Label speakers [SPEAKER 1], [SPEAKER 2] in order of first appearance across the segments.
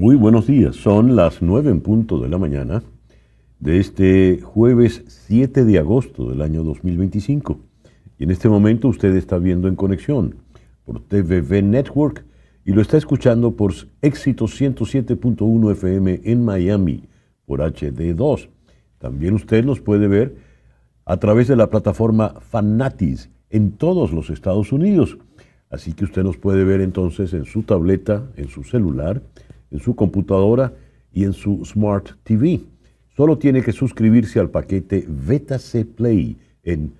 [SPEAKER 1] Muy buenos días, son las 9 en punto de la mañana de este jueves 7 de agosto del año 2025. Y en este momento usted está viendo En Conexión por TVV Network y lo está escuchando por Éxito 107.1 FM en Miami por HD2. También usted nos puede ver a través de la plataforma Fanatis en todos los Estados Unidos. Así que usted nos puede ver entonces en su tableta, en su celular, en su computadora y en su Smart TV. Solo tiene que suscribirse al paquete VTC Play en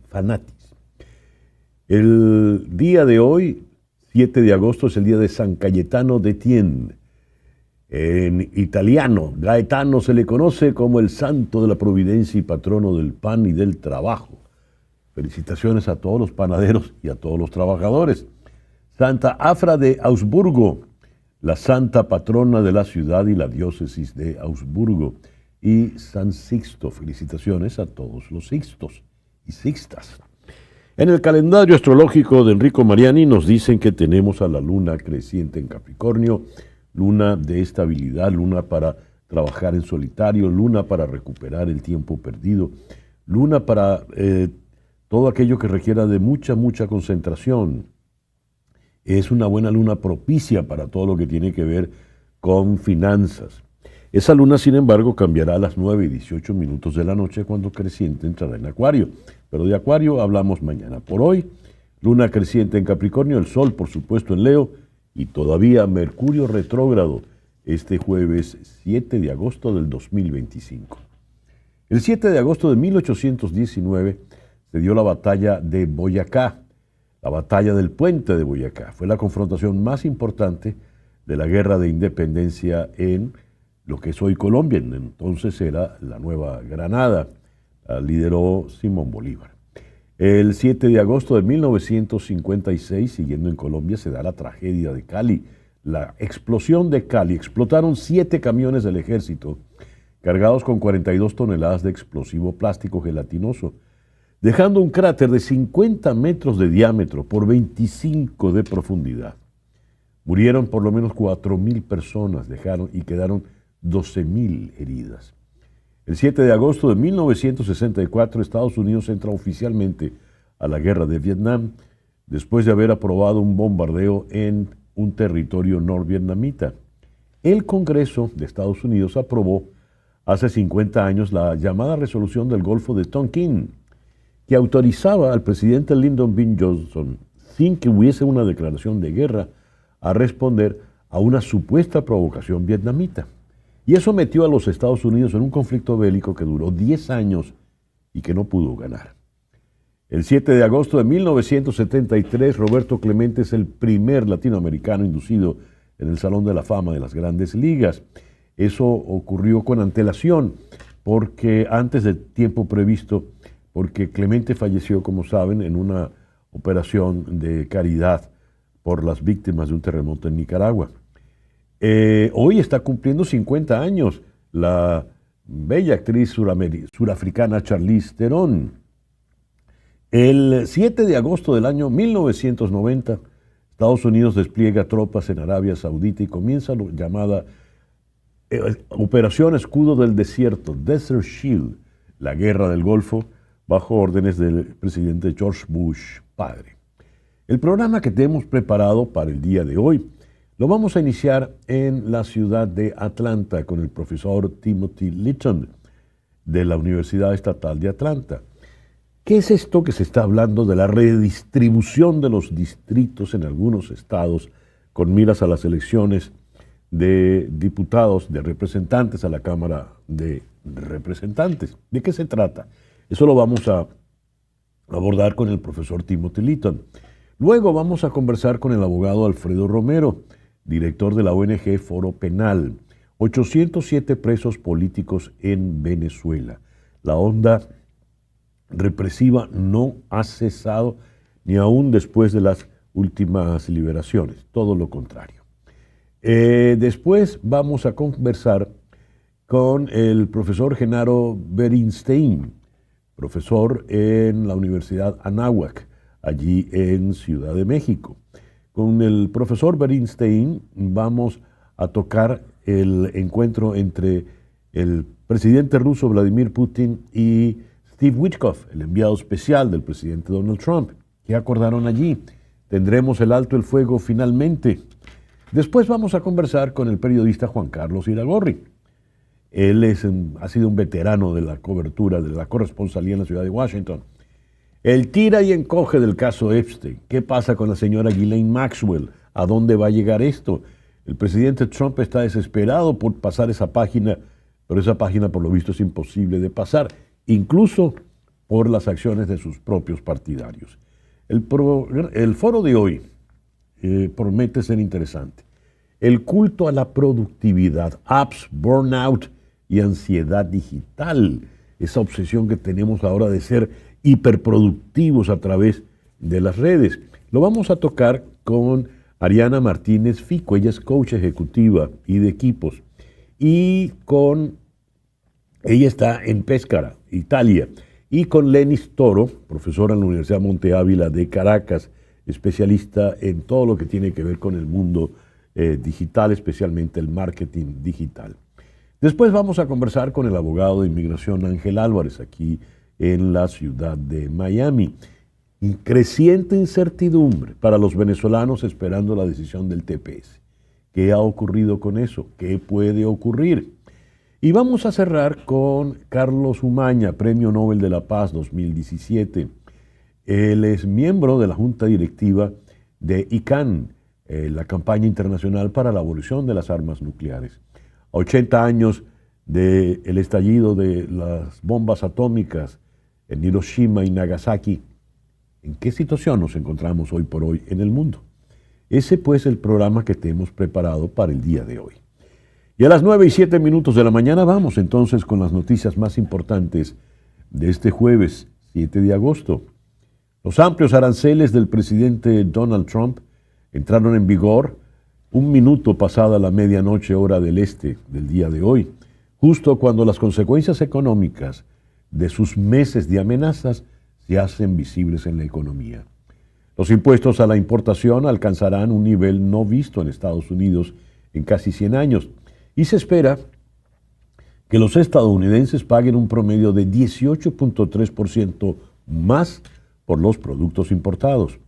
[SPEAKER 1] Fanatis. El día de hoy, 7 de agosto, es el día de San Cayetano de Tien. En italiano, Gaetano se le conoce como el santo de la providencia y patrono del pan y del trabajo. Felicitaciones a todos los panaderos y a todos los trabajadores. Santa Afra de Augsburgo, la santa patrona de la ciudad y la diócesis de Augsburgo. Y San Sixto, felicitaciones a todos los Sixtos y Sixtas. En el calendario astrológico de Enrico Mariani nos dicen que tenemos a la luna creciente en Capricornio, luna de estabilidad, luna para trabajar en solitario, luna para recuperar el tiempo perdido, luna para todo aquello que requiera de mucha concentración. Es una buena luna propicia para todo lo que tiene que ver con finanzas. Esa luna, sin embargo, cambiará a las 9:18 de la noche cuando creciente entrará en Acuario. Pero de Acuario hablamos mañana. Por hoy, luna creciente en Capricornio, el Sol, por supuesto, en Leo, y todavía Mercurio retrógrado este jueves 7 de agosto del 2025. El 7 de agosto de 1819 se dio la batalla de Boyacá, la batalla del puente de Boyacá. Fue la confrontación más importante de la guerra de independencia en lo que es hoy Colombia. Entonces era la Nueva Granada. La lideró Simón Bolívar. El 7 de agosto de 1956, siguiendo en Colombia, se da la tragedia de Cali, la explosión de Cali. Explotaron 7 camiones del ejército cargados con 42 toneladas de explosivo plástico gelatinoso, dejando un cráter de 50 metros de diámetro por 25 de profundidad. Murieron por lo menos 4.000 personas, y quedaron 12.000 heridas. El 7 de agosto de 1964, Estados Unidos entra oficialmente a la guerra de Vietnam, después de haber aprobado un bombardeo en un territorio norvietnamita. El Congreso de Estados Unidos aprobó hace 50 años la llamada Resolución del Golfo de Tonkin, que autorizaba al presidente Lyndon B. Johnson, sin que hubiese una declaración de guerra, a responder a una supuesta provocación vietnamita. Y eso metió a los Estados Unidos en un conflicto bélico que duró 10 años y que no pudo ganar. El 7 de agosto de 1973, Roberto Clemente es el primer latinoamericano inducido en el Salón de la Fama de las Grandes Ligas. Eso ocurrió con antelación, porque antes del tiempo previsto, porque Clemente falleció, como saben, en una operación de caridad por las víctimas de un terremoto en Nicaragua. Hoy está cumpliendo 50 años la bella actriz surafricana Charlize Theron. El 7 de agosto del año 1990, Estados Unidos despliega tropas en Arabia Saudita y comienza la llamada Operación Escudo del Desierto, Desert Shield, la guerra del Golfo, bajo órdenes del presidente George Bush padre. El programa que tenemos preparado para el día de hoy lo vamos a iniciar en la ciudad de Atlanta con el profesor Timothy Litton de la Universidad Estatal de Atlanta. ¿Qué es esto que se está hablando de la redistribución de los distritos en algunos estados con miras a las elecciones de diputados, de representantes a la Cámara de Representantes? ¿De qué se trata? Eso lo vamos a abordar con el profesor Timothy Litton. Luego vamos a conversar con el abogado Alfredo Romero, director de la ONG Foro Penal. 807 presos políticos en Venezuela. La onda represiva no ha cesado ni aún después de las últimas liberaciones, todo lo contrario. Después vamos a conversar con el profesor Genaro Beristain, profesor en la Universidad Anáhuac, allí en Ciudad de México. Con el profesor Bernstein vamos a tocar el encuentro entre el presidente ruso Vladimir Putin y Steve Witkoff, el enviado especial del presidente Donald Trump. ¿Qué acordaron allí? ¿Tendremos el alto el fuego finalmente? Después vamos a conversar con el periodista Juan Carlos Iragorri. Él ha sido un veterano de la cobertura, de la corresponsalía en la ciudad de Washington. El tira y encoge del caso Epstein. ¿Qué pasa con la señora Ghislaine Maxwell? ¿A dónde va a llegar esto? El presidente Trump está desesperado por pasar esa página, pero esa página por lo visto es imposible de pasar, incluso por las acciones de sus propios partidarios. El foro de hoy promete ser interesante. El culto a la productividad, apps, burnout y ansiedad digital. Esa obsesión que tenemos ahora de ser hiperproductivos a través de las redes. Lo vamos a tocar con Ariana Martínez Fico. Ella es coach ejecutiva y de equipos. Ella está en Pescara, Italia. Y con Lenis Toro, profesora en la Universidad Monte Ávila de Caracas, especialista en todo lo que tiene que ver con el mundo digital, especialmente el marketing digital. Después vamos a conversar con el abogado de inmigración Ángel Álvarez, aquí en la ciudad de Miami. Creciente incertidumbre para los venezolanos esperando la decisión del TPS. ¿Qué ha ocurrido con eso? ¿Qué puede ocurrir? Y vamos a cerrar con Carlos Umaña, Premio Nobel de la Paz 2017. Él es miembro de la Junta Directiva de ICANN, la campaña internacional para la abolición de las armas nucleares. A 80 años del estallido de las bombas atómicas en Hiroshima y Nagasaki, ¿en qué situación nos encontramos hoy por hoy en el mundo? Ese pues es el programa que te hemos preparado para el día de hoy. Y a las 9:07 de la mañana vamos entonces con las noticias más importantes de este jueves 7 de agosto. Los amplios aranceles del presidente Donald Trump entraron en vigor un minuto pasada la medianoche hora del este del día de hoy, justo cuando las consecuencias económicas de sus meses de amenazas se hacen visibles en la economía. Los impuestos a la importación alcanzarán un nivel no visto en Estados Unidos en casi 100 años y se espera que los estadounidenses paguen un promedio de 18.3% más por los productos importados.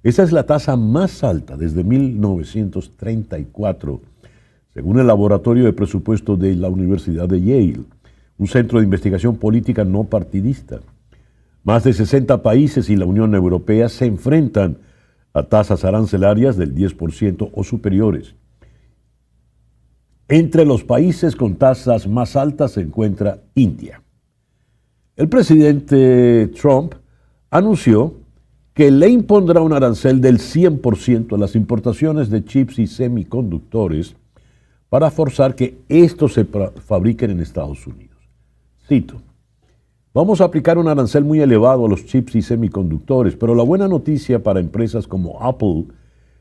[SPEAKER 1] Esa es la tasa más alta desde 1934, según el Laboratorio de Presupuesto de la Universidad de Yale, un centro de investigación política no partidista. Más de 60 países y la Unión Europea se enfrentan a tasas arancelarias del 10% o superiores. Entre los países con tasas más altas se encuentra India. El presidente Trump anunció que le impondrá un arancel del 100% a las importaciones de chips y semiconductores para forzar que estos se fabriquen en Estados Unidos. Cito: vamos a aplicar un arancel muy elevado a los chips y semiconductores, pero la buena noticia para empresas como Apple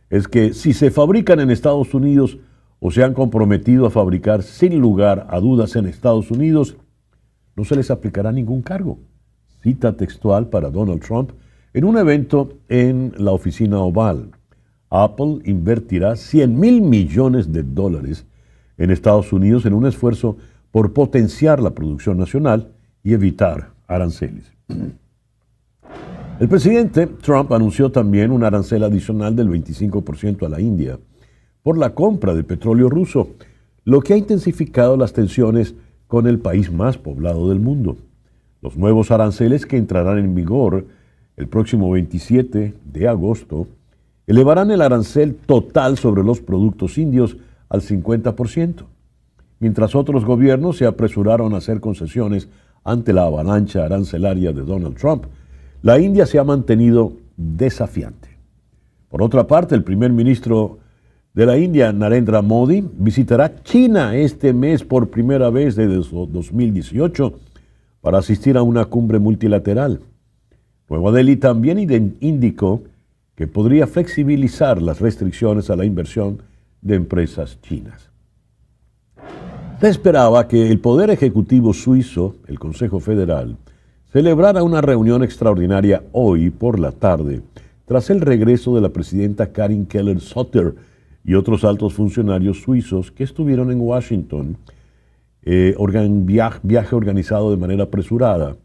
[SPEAKER 1] es que si se fabrican en Estados Unidos o se han comprometido a fabricar sin lugar a dudas en Estados Unidos, no se les aplicará ningún cargo. Cita textual para Donald Trump en un evento en la oficina Oval. Apple invertirá $100,000 millones en Estados Unidos en un esfuerzo por potenciar la producción nacional y evitar aranceles. El presidente Trump anunció también un arancel adicional del 25% a la India por la compra de petróleo ruso, lo que ha intensificado las tensiones con el país más poblado del mundo. Los nuevos aranceles que entrarán en vigor el próximo 27 de agosto elevarán el arancel total sobre los productos indios al 50%, mientras otros gobiernos se apresuraron a hacer concesiones ante la avalancha arancelaria de Donald Trump. La India se ha mantenido desafiante. Por otra parte, el primer ministro de la India, Narendra Modi, visitará China este mes por primera vez desde 2018 para asistir a una cumbre multilateral. Nueva Delhi también indicó que podría flexibilizar las restricciones a la inversión de empresas chinas. Se esperaba que el Poder Ejecutivo suizo, el Consejo Federal, celebrara una reunión extraordinaria hoy por la tarde tras el regreso de la presidenta Karin Keller-Sutter y otros altos funcionarios suizos que estuvieron en Washington, viaje organizado de manera apresurada,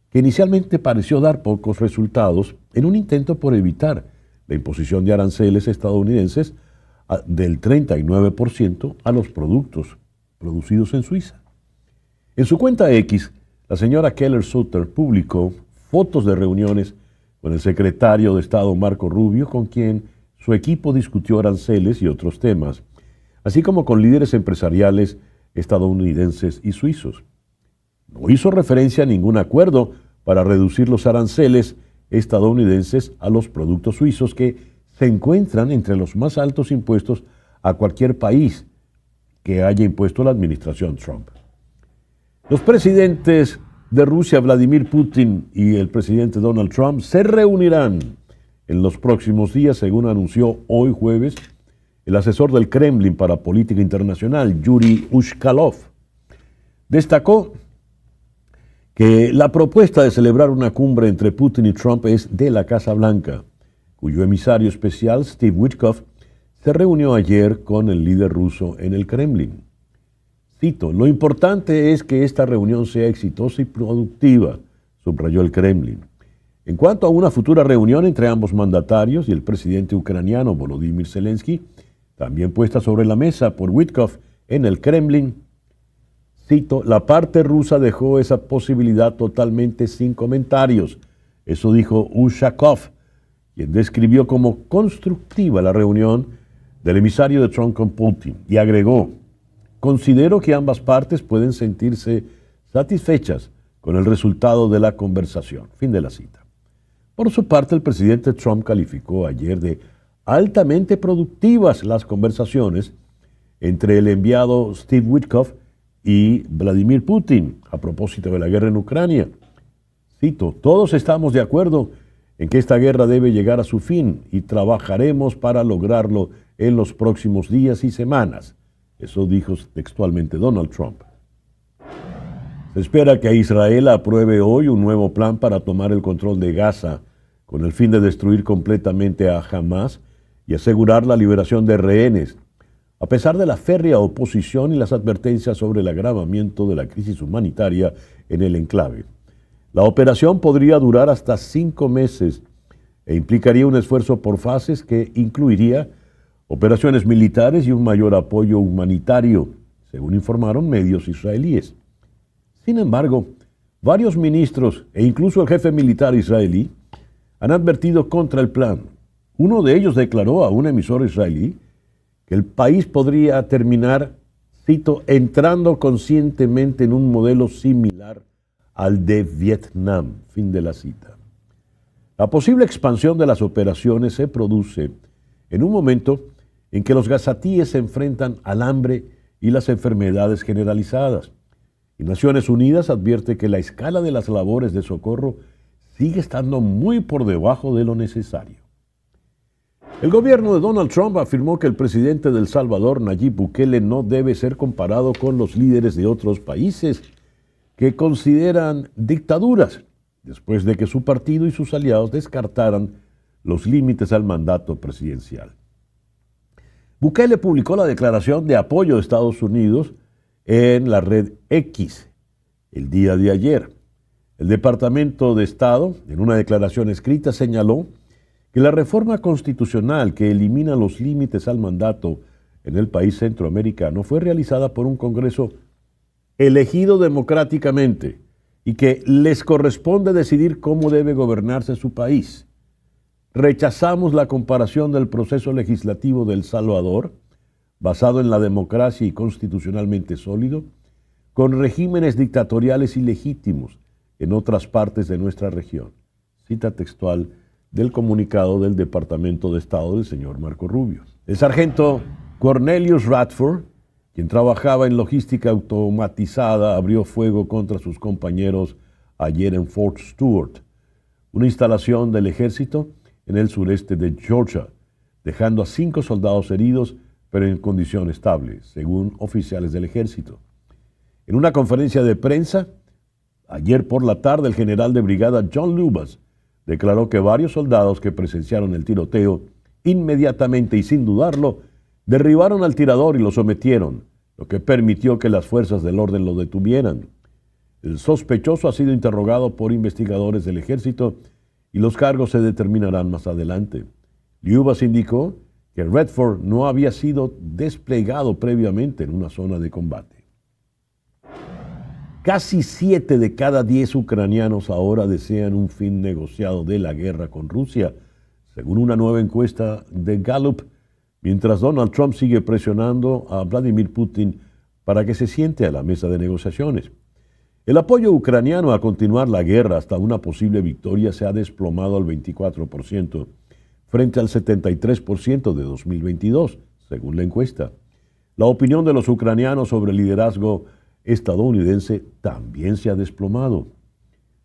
[SPEAKER 1] que inicialmente pareció dar pocos resultados en un intento por evitar la imposición de aranceles estadounidenses del 39% a los productos producidos en Suiza. En su cuenta X, la señora Keller-Sutter publicó fotos de reuniones con el secretario de Estado Marco Rubio, con quien su equipo discutió aranceles y otros temas, así como con líderes empresariales estadounidenses y suizos. No hizo referencia a ningún acuerdo para reducir los aranceles estadounidenses a los productos suizos que se encuentran entre los más altos impuestos a cualquier país que haya impuesto la administración Trump. Los presidentes de Rusia, Vladimir Putin, y el presidente Donald Trump se reunirán en los próximos días, según anunció hoy jueves el asesor del Kremlin para política internacional, Yuri Ushakov. Destacó que la propuesta de celebrar una cumbre entre Putin y Trump es de la Casa Blanca, cuyo emisario especial, Steve Witkoff, se reunió ayer con el líder ruso en el Kremlin. Cito, lo importante es que esta reunión sea exitosa y productiva, subrayó el Kremlin. En cuanto a una futura reunión entre ambos mandatarios y el presidente ucraniano Volodymyr Zelensky, también puesta sobre la mesa por Witkoff en el Kremlin, cito, la parte rusa dejó esa posibilidad totalmente sin comentarios. Eso dijo Ushakov, quien describió como constructiva la reunión del emisario de Trump con Putin, y agregó, considero que ambas partes pueden sentirse satisfechas con el resultado de la conversación. Fin de la cita. Por su parte, el presidente Trump calificó ayer de altamente productivas las conversaciones entre el enviado Steve Witkoff y Vladimir Putin a propósito de la guerra en Ucrania. Cito, todos estamos de acuerdo en que esta guerra debe llegar a su fin y trabajaremos para lograrlo en los próximos días y semanas. Eso dijo textualmente Donald Trump. Se espera que Israel apruebe hoy un nuevo plan para tomar el control de Gaza con el fin de destruir completamente a Hamas y asegurar la liberación de rehenes, a pesar de la férrea oposición y las advertencias sobre el agravamiento de la crisis humanitaria en el enclave. La operación podría durar hasta 5 meses e implicaría un esfuerzo por fases que incluiría operaciones militares y un mayor apoyo humanitario, según informaron medios israelíes. Sin embargo, varios ministros e incluso el jefe militar israelí han advertido contra el plan. Uno de ellos declaró a un emisor israelí que el país podría terminar, cito, entrando conscientemente en un modelo similar al de Vietnam. Fin de la cita. La posible expansión de las operaciones se produce en un momento en que los gazatíes se enfrentan al hambre y las enfermedades generalizadas. Y Naciones Unidas advierte que la escala de las labores de socorro sigue estando muy por debajo de lo necesario. El gobierno de Donald Trump afirmó que el presidente de El Salvador, Nayib Bukele, no debe ser comparado con los líderes de otros países que consideran dictaduras, después de que su partido y sus aliados descartaran los límites al mandato presidencial. Bukele publicó la declaración de apoyo de Estados Unidos en la red X el día de ayer. El Departamento de Estado, en una declaración escrita, señaló que la reforma constitucional que elimina los límites al mandato en el país centroamericano fue realizada por un Congreso elegido democráticamente y que les corresponde decidir cómo debe gobernarse su país. Rechazamos la comparación del proceso legislativo de El Salvador, basado en la democracia y constitucionalmente sólido, con regímenes dictatoriales ilegítimos en otras partes de nuestra región. Cita textual del comunicado del Departamento de Estado del señor Marco Rubio. El sargento Cornelius Radford, quien trabajaba en logística automatizada, abrió fuego contra sus compañeros ayer en Fort Stewart, una instalación del ejército en el sureste de Georgia, dejando a 5 soldados heridos, pero en condición estable, según oficiales del ejército. En una conferencia de prensa, ayer por la tarde, el general de brigada John Lubas declaró que varios soldados que presenciaron el tiroteo inmediatamente y sin dudarlo, derribaron al tirador y lo sometieron, lo que permitió que las fuerzas del orden lo detuvieran. El sospechoso ha sido interrogado por investigadores del ejército y los cargos se determinarán más adelante. Liubas indicó que Redford no había sido desplegado previamente en una zona de combate. Casi 7 de cada 10 ucranianos ahora desean un fin negociado de la guerra con Rusia, según una nueva encuesta de Gallup, mientras Donald Trump sigue presionando a Vladimir Putin para que se siente a la mesa de negociaciones. El apoyo ucraniano a continuar la guerra hasta una posible victoria se ha desplomado al 24%, frente al 73% de 2022, según la encuesta. La opinión de los ucranianos sobre el liderazgo estadounidense también se ha desplomado.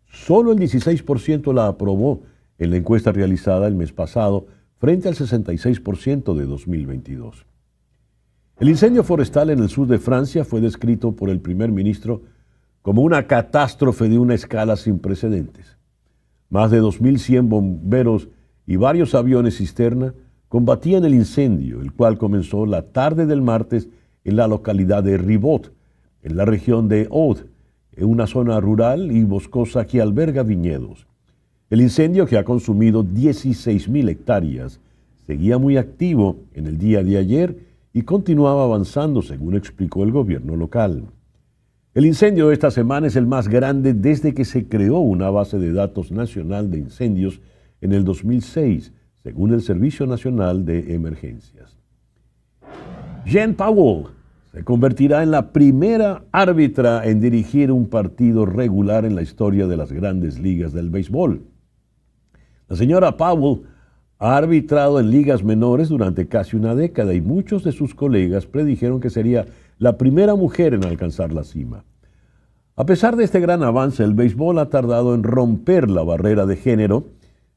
[SPEAKER 1] Solo el 16% la aprobó en la encuesta realizada el mes pasado, frente al 66% de 2022. El incendio forestal en el sur de Francia fue descrito por el primer ministro como una catástrofe de una escala sin precedentes. Más de 2.100 bomberos y varios aviones cisterna combatían el incendio, el cual comenzó la tarde del martes en la localidad de Ribot, en la región de Aude, en una zona rural y boscosa que alberga viñedos. El incendio, que ha consumido 16.000 hectáreas, seguía muy activo en el día de ayer y continuaba avanzando, según explicó el gobierno local. El incendio de esta semana es el más grande desde que se creó una base de datos nacional de incendios en el 2006, según el Servicio Nacional de Emergencias. Jen Powell se convertirá en la primera árbitra en dirigir un partido regular en la historia de las grandes ligas del béisbol. La señora Powell ha arbitrado en ligas menores durante casi una década y muchos de sus colegas predijeron que sería la primera mujer en alcanzar la cima. A pesar de este gran avance, el béisbol ha tardado en romper la barrera de género,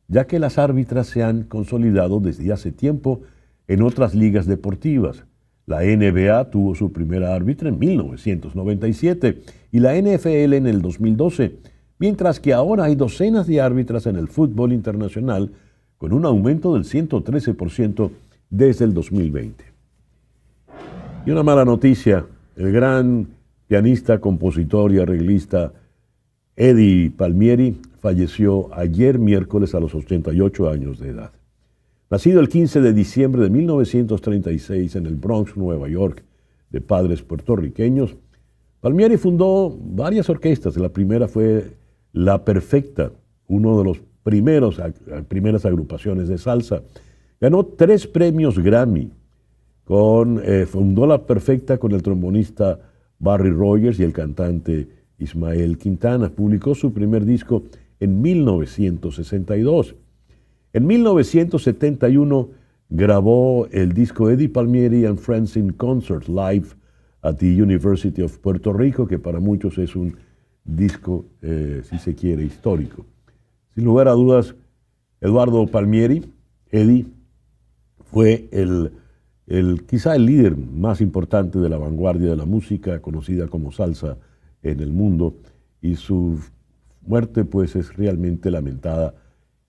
[SPEAKER 1] ya que las árbitras se han consolidado desde hace tiempo en otras ligas deportivas. La NBA tuvo su primera árbitra en 1997 y la NFL en el 2012, mientras que ahora hay docenas de árbitras en el fútbol internacional, con un aumento del 113% desde el 2020. Y una mala noticia: el gran pianista, compositor y arreglista Eddie Palmieri falleció ayer miércoles a los 88 años de edad. Nacido el 15 de diciembre de 1936 en el Bronx, Nueva York, de padres puertorriqueños, Palmieri fundó varias orquestas. La primera fue La Perfecta, uno de los primeras agrupaciones de salsa. Ganó 3 premios Grammy. Fundó La Perfecta con el trombonista Barry Rogers y el cantante Ismael Quintana. Publicó su primer disco en 1962. En 1971 grabó el disco Eddie Palmieri and Friends in Concert Live at the University of Puerto Rico, que para muchos es un disco, si se quiere, histórico. Sin lugar a dudas, Eduardo Palmieri, Eddie, fue quizá el líder más importante de la vanguardia de la música, conocida como salsa en el mundo, y su muerte pues es realmente lamentada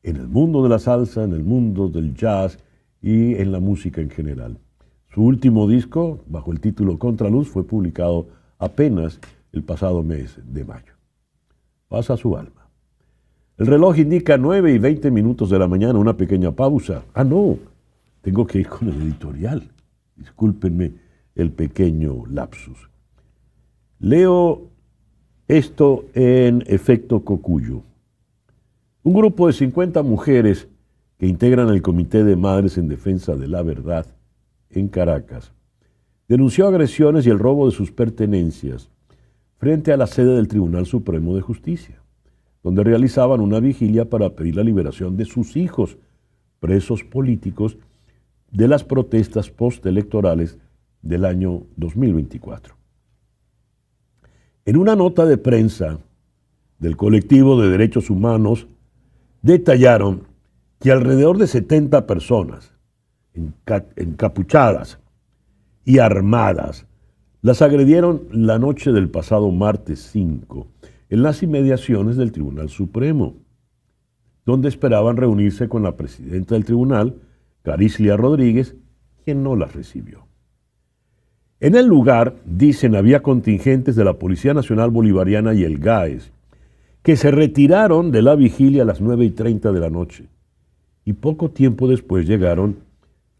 [SPEAKER 1] en el mundo de la salsa, en el mundo del jazz y en la música en general. Su último disco, bajo el título Contraluz, fue publicado apenas el pasado mes de mayo. Paz a su alma. El reloj indica 9:20 de la mañana, una pequeña pausa. No, tengo que ir con el editorial. Discúlpenme el pequeño lapsus. Leo esto en Efecto Cocuyo. Un grupo de 50 mujeres que integran el Comité de Madres en Defensa de la Verdad en Caracas denunció agresiones y el robo de sus pertenencias frente a la sede del Tribunal Supremo de Justicia, donde realizaban una vigilia para pedir la liberación de sus hijos, presos políticos, de las protestas postelectorales del año 2024. En una nota de prensa del colectivo de derechos humanos, detallaron que alrededor de 70 personas encapuchadas y armadas las agredieron la noche del pasado martes 5 en las inmediaciones del Tribunal Supremo. donde esperaban reunirse con la presidenta del tribunal, Carislia Rodríguez, quien no las recibió. En el lugar, dicen, había contingentes de la Policía Nacional Bolivariana y el GAES, que se retiraron de la vigilia a las 9:30 de la noche. Y poco tiempo después llegaron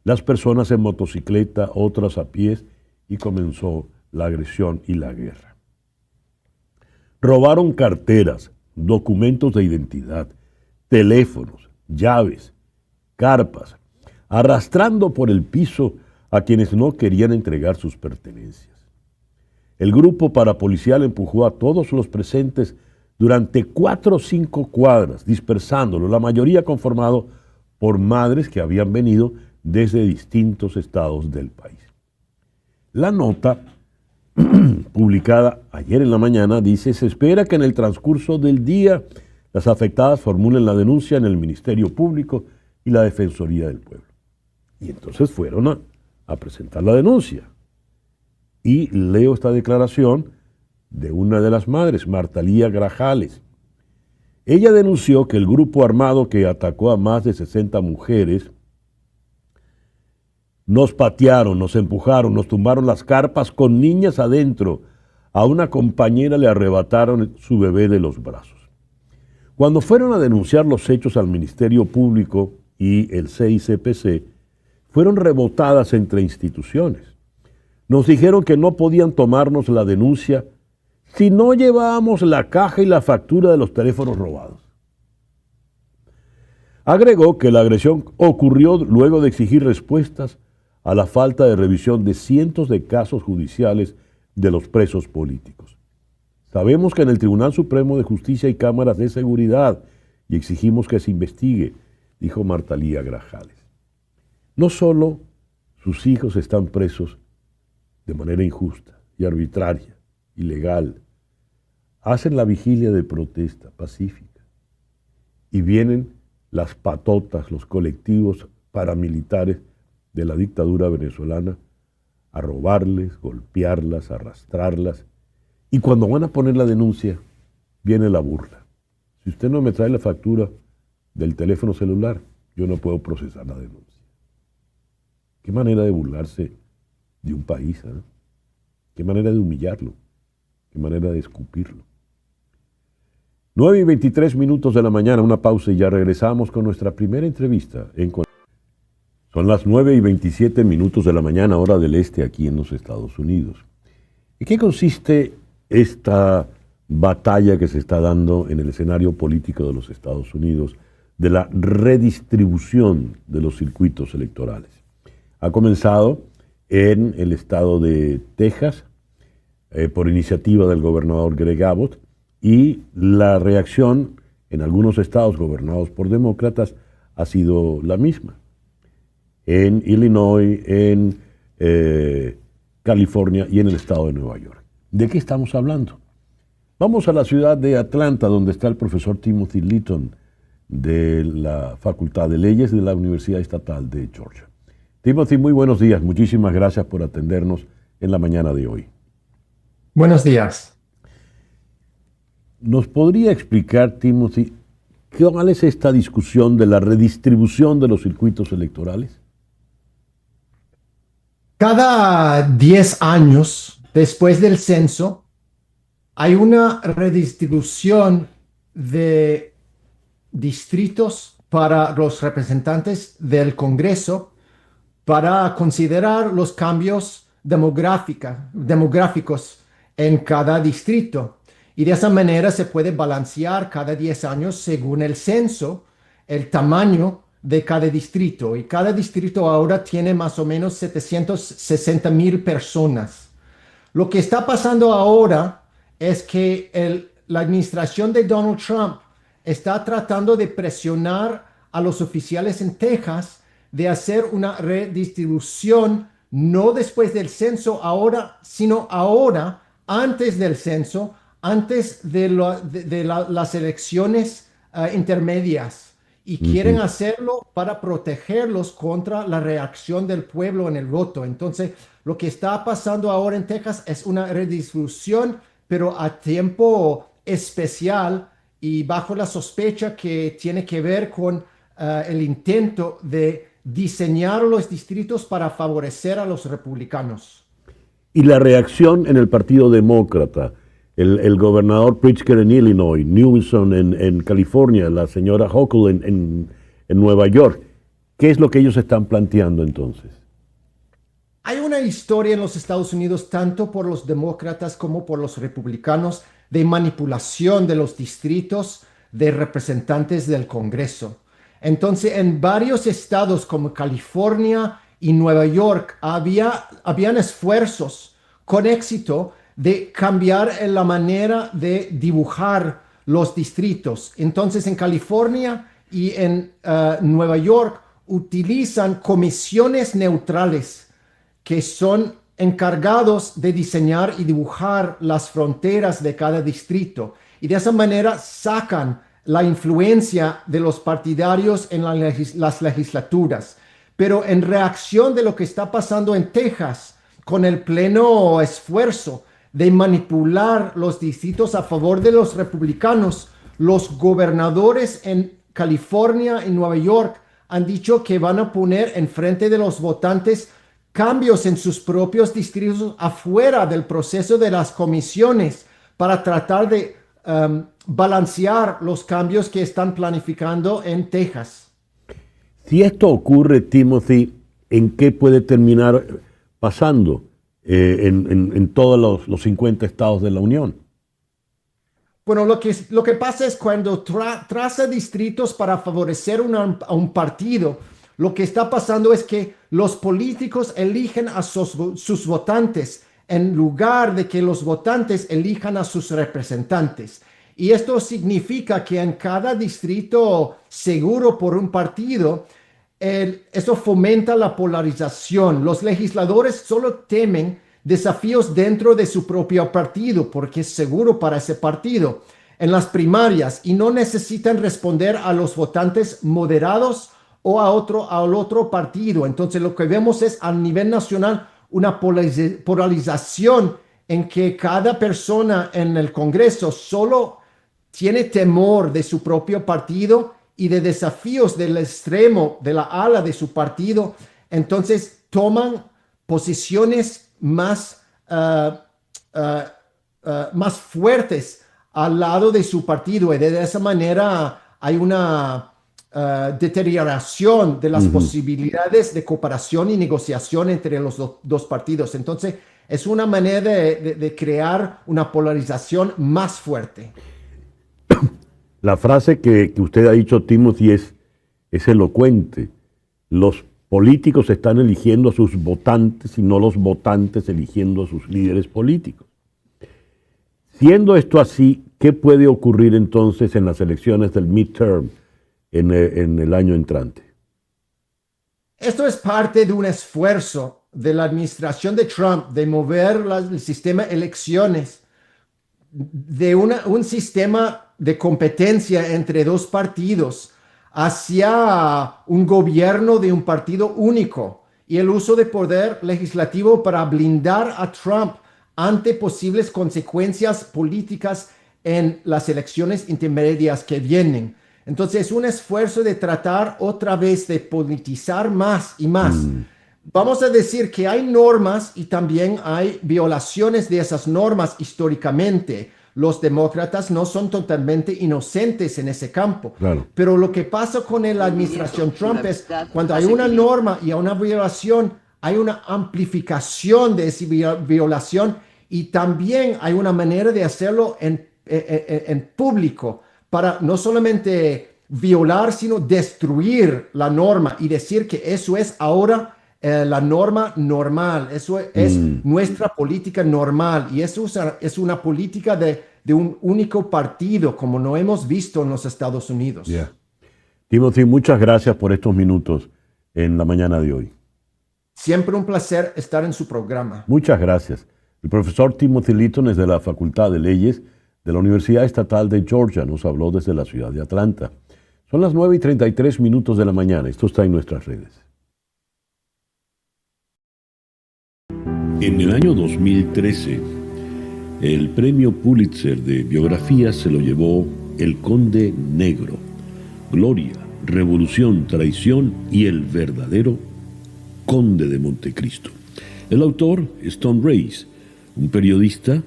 [SPEAKER 1] las personas en motocicleta, otras a pies, y comenzó la agresión y la guerra. Robaron carteras, documentos de identidad, teléfonos, llaves, carpas, arrastrando por el piso a quienes no querían entregar sus pertenencias. El grupo parapolicial empujó a todos los presentes durante 4 o 5 cuadras, dispersándolo, la mayoría conformado por madres que habían venido desde distintos estados del país. La nota publicada ayer en la mañana dice: se espera que en el transcurso del día las afectadas formulen la denuncia en el Ministerio Público y la Defensoría del Pueblo. Y entonces fueron a presentar la denuncia. Y leo esta declaración de una de las madres, Martalía Grajales. Ella denunció que el grupo armado que atacó a más de 60 mujeres nos patearon, nos empujaron, nos tumbaron las carpas con niñas adentro. A una compañera le arrebataron su bebé de los brazos. Cuando fueron a denunciar los hechos al Ministerio Público y el CICPC, fueron rebotadas entre instituciones. Nos dijeron que no podían tomarnos la denuncia si no llevábamos la caja y la factura de los teléfonos robados. Agregó que la agresión ocurrió luego de exigir respuestas a la falta de revisión de cientos de casos judiciales de los presos políticos. Sabemos que en el Tribunal Supremo de Justicia hay cámaras de seguridad y exigimos que se investigue, dijo Martalía Grajales. No solo sus hijos están presos de manera injusta y arbitraria, ilegal, hacen la vigilia de protesta pacífica y vienen las patotas, los colectivos paramilitares de la dictadura venezolana a robarles, golpearlas, arrastrarlas, y cuando van a poner la denuncia viene la burla. Si usted no me trae la factura del teléfono celular, yo no puedo procesar la denuncia. Qué manera de burlarse de un país, ¿eh? Qué manera de humillarlo, qué manera de escupirlo. 9:23 de la mañana, una pausa y ya regresamos con nuestra primera entrevista. Son las 9:27 de la mañana, hora del este, aquí en los Estados Unidos. ¿En qué consiste esta batalla que se está dando en el escenario político de los Estados Unidos de la redistribución de los circuitos electorales? Ha comenzado en el estado de Texas por iniciativa del gobernador Greg Abbott, y la reacción en algunos estados gobernados por demócratas ha sido la misma. En Illinois, en California y en el estado de Nueva York. ¿De qué estamos hablando? Vamos a la ciudad de Atlanta, donde está el profesor Timothy Litton de la Facultad de Leyes de la Universidad Estatal de Georgia. Timothy, muy buenos días. Muchísimas gracias por atendernos en la mañana de hoy.
[SPEAKER 2] Buenos días.
[SPEAKER 1] ¿Nos podría explicar, Timothy, cuál es esta discusión de la redistribución de los circuitos electorales?
[SPEAKER 2] Cada 10 años después del censo hay una redistribución de distritos para los representantes del Congreso para considerar los cambios demográficos en cada distrito. Y de esa manera se puede balancear cada 10 años según el censo, el tamaño de cada distrito. Y cada distrito ahora tiene más o menos 760,000 personas. Lo que está pasando ahora es que la administración de Donald Trump está tratando de presionar a los oficiales en Texas de hacer una redistribución, no después del censo ahora, sino ahora, antes del censo, antes de las elecciones intermedias, y quieren hacerlo para protegerlos contra la reacción del pueblo en el voto. Entonces, lo que está pasando ahora en Texas es una redistribución, pero a tiempo especial, y bajo la sospecha que tiene que ver con el intento de diseñar los distritos para favorecer a los republicanos.
[SPEAKER 1] Y la reacción en el Partido Demócrata, el gobernador Pritzker en Illinois, Newsom en California, la señora Hochul en Nueva York, ¿qué es lo que ellos están planteando entonces?
[SPEAKER 2] Hay una historia en los Estados Unidos, tanto por los demócratas como por los republicanos, de manipulación de los distritos de representantes del Congreso. Entonces, en varios estados como California y Nueva York, habían esfuerzos con éxito de cambiar la manera de dibujar los distritos. Entonces, en California y en Nueva York utilizan comisiones neutrales que son encargados de diseñar y dibujar las fronteras de cada distrito. Y de esa manera sacan la influencia de los partidarios en las legislaturas. Pero en reacción de lo que está pasando en Texas, con el pleno esfuerzo de manipular los distritos a favor de los republicanos, los gobernadores en California y Nueva York han dicho que van a poner enfrente de los votantes cambios en sus propios distritos afuera del proceso de las comisiones para tratar de balancear los cambios que están planificando en Texas.
[SPEAKER 1] Si esto ocurre, Timothy, ¿en qué puede terminar pasando en todos los 50 estados de la Unión?
[SPEAKER 2] Bueno, lo que pasa es cuando traza distritos para favorecer a un partido, lo que está pasando es que los políticos eligen a sus votantes en lugar de que los votantes elijan a sus representantes. Y esto significa que en cada distrito seguro por un partido, eso fomenta la polarización. Los legisladores solo temen desafíos dentro de su propio partido porque es seguro para ese partido en las primarias y no necesitan responder a los votantes moderados o al otro partido. Entonces lo que vemos es a nivel nacional una polarización en que cada persona en el Congreso solo tiene temor de su propio partido y de desafíos del extremo, de la ala de su partido. Entonces toman posiciones más fuertes al lado de su partido y de esa manera hay una deterioración de las posibilidades de cooperación y negociación entre los dos partidos. Entonces, es una manera de crear una polarización más fuerte.
[SPEAKER 1] La frase que usted ha dicho, Timothy, es elocuente. Los políticos están eligiendo a sus votantes y no los votantes eligiendo a sus líderes políticos. Siendo esto así, ¿qué puede ocurrir entonces en las elecciones del midterm en el año entrante?
[SPEAKER 2] Esto es parte de un esfuerzo de la administración de Trump de mover el sistema de elecciones de un sistema de competencia entre dos partidos hacia un gobierno de un partido único y el uso de poder legislativo para blindar a Trump ante posibles consecuencias políticas en las elecciones intermedias que vienen. Entonces es un esfuerzo de tratar otra vez de politizar más y más. Vamos a decir que hay normas y también hay violaciones de esas normas históricamente. Los demócratas no son totalmente inocentes en ese campo.
[SPEAKER 1] Claro.
[SPEAKER 2] Pero lo que pasa con la administración Trump es cuando hay una norma y una violación, hay una amplificación de esa violación y también hay una manera de hacerlo en público para no solamente violar, sino destruir la norma y decir que eso es ahora la norma normal, eso es nuestra política normal y eso es una política de un único partido como no hemos visto en los Estados Unidos.
[SPEAKER 1] Yeah. Timothy, muchas gracias por estos minutos en la mañana de hoy.
[SPEAKER 2] Siempre un placer estar en su programa.
[SPEAKER 1] Muchas gracias. El profesor Timothy Litton es de la Facultad de Leyes de la Universidad Estatal de Georgia. Nos habló desde la ciudad de Atlanta. Son las 9:33 de la mañana. Esto está en nuestras redes. En el año 2013, el premio Pulitzer de biografía se lo llevó El Conde Negro, Gloria, Revolución, Traición y el verdadero Conde de Montecristo. El autor es Tom Race, un periodista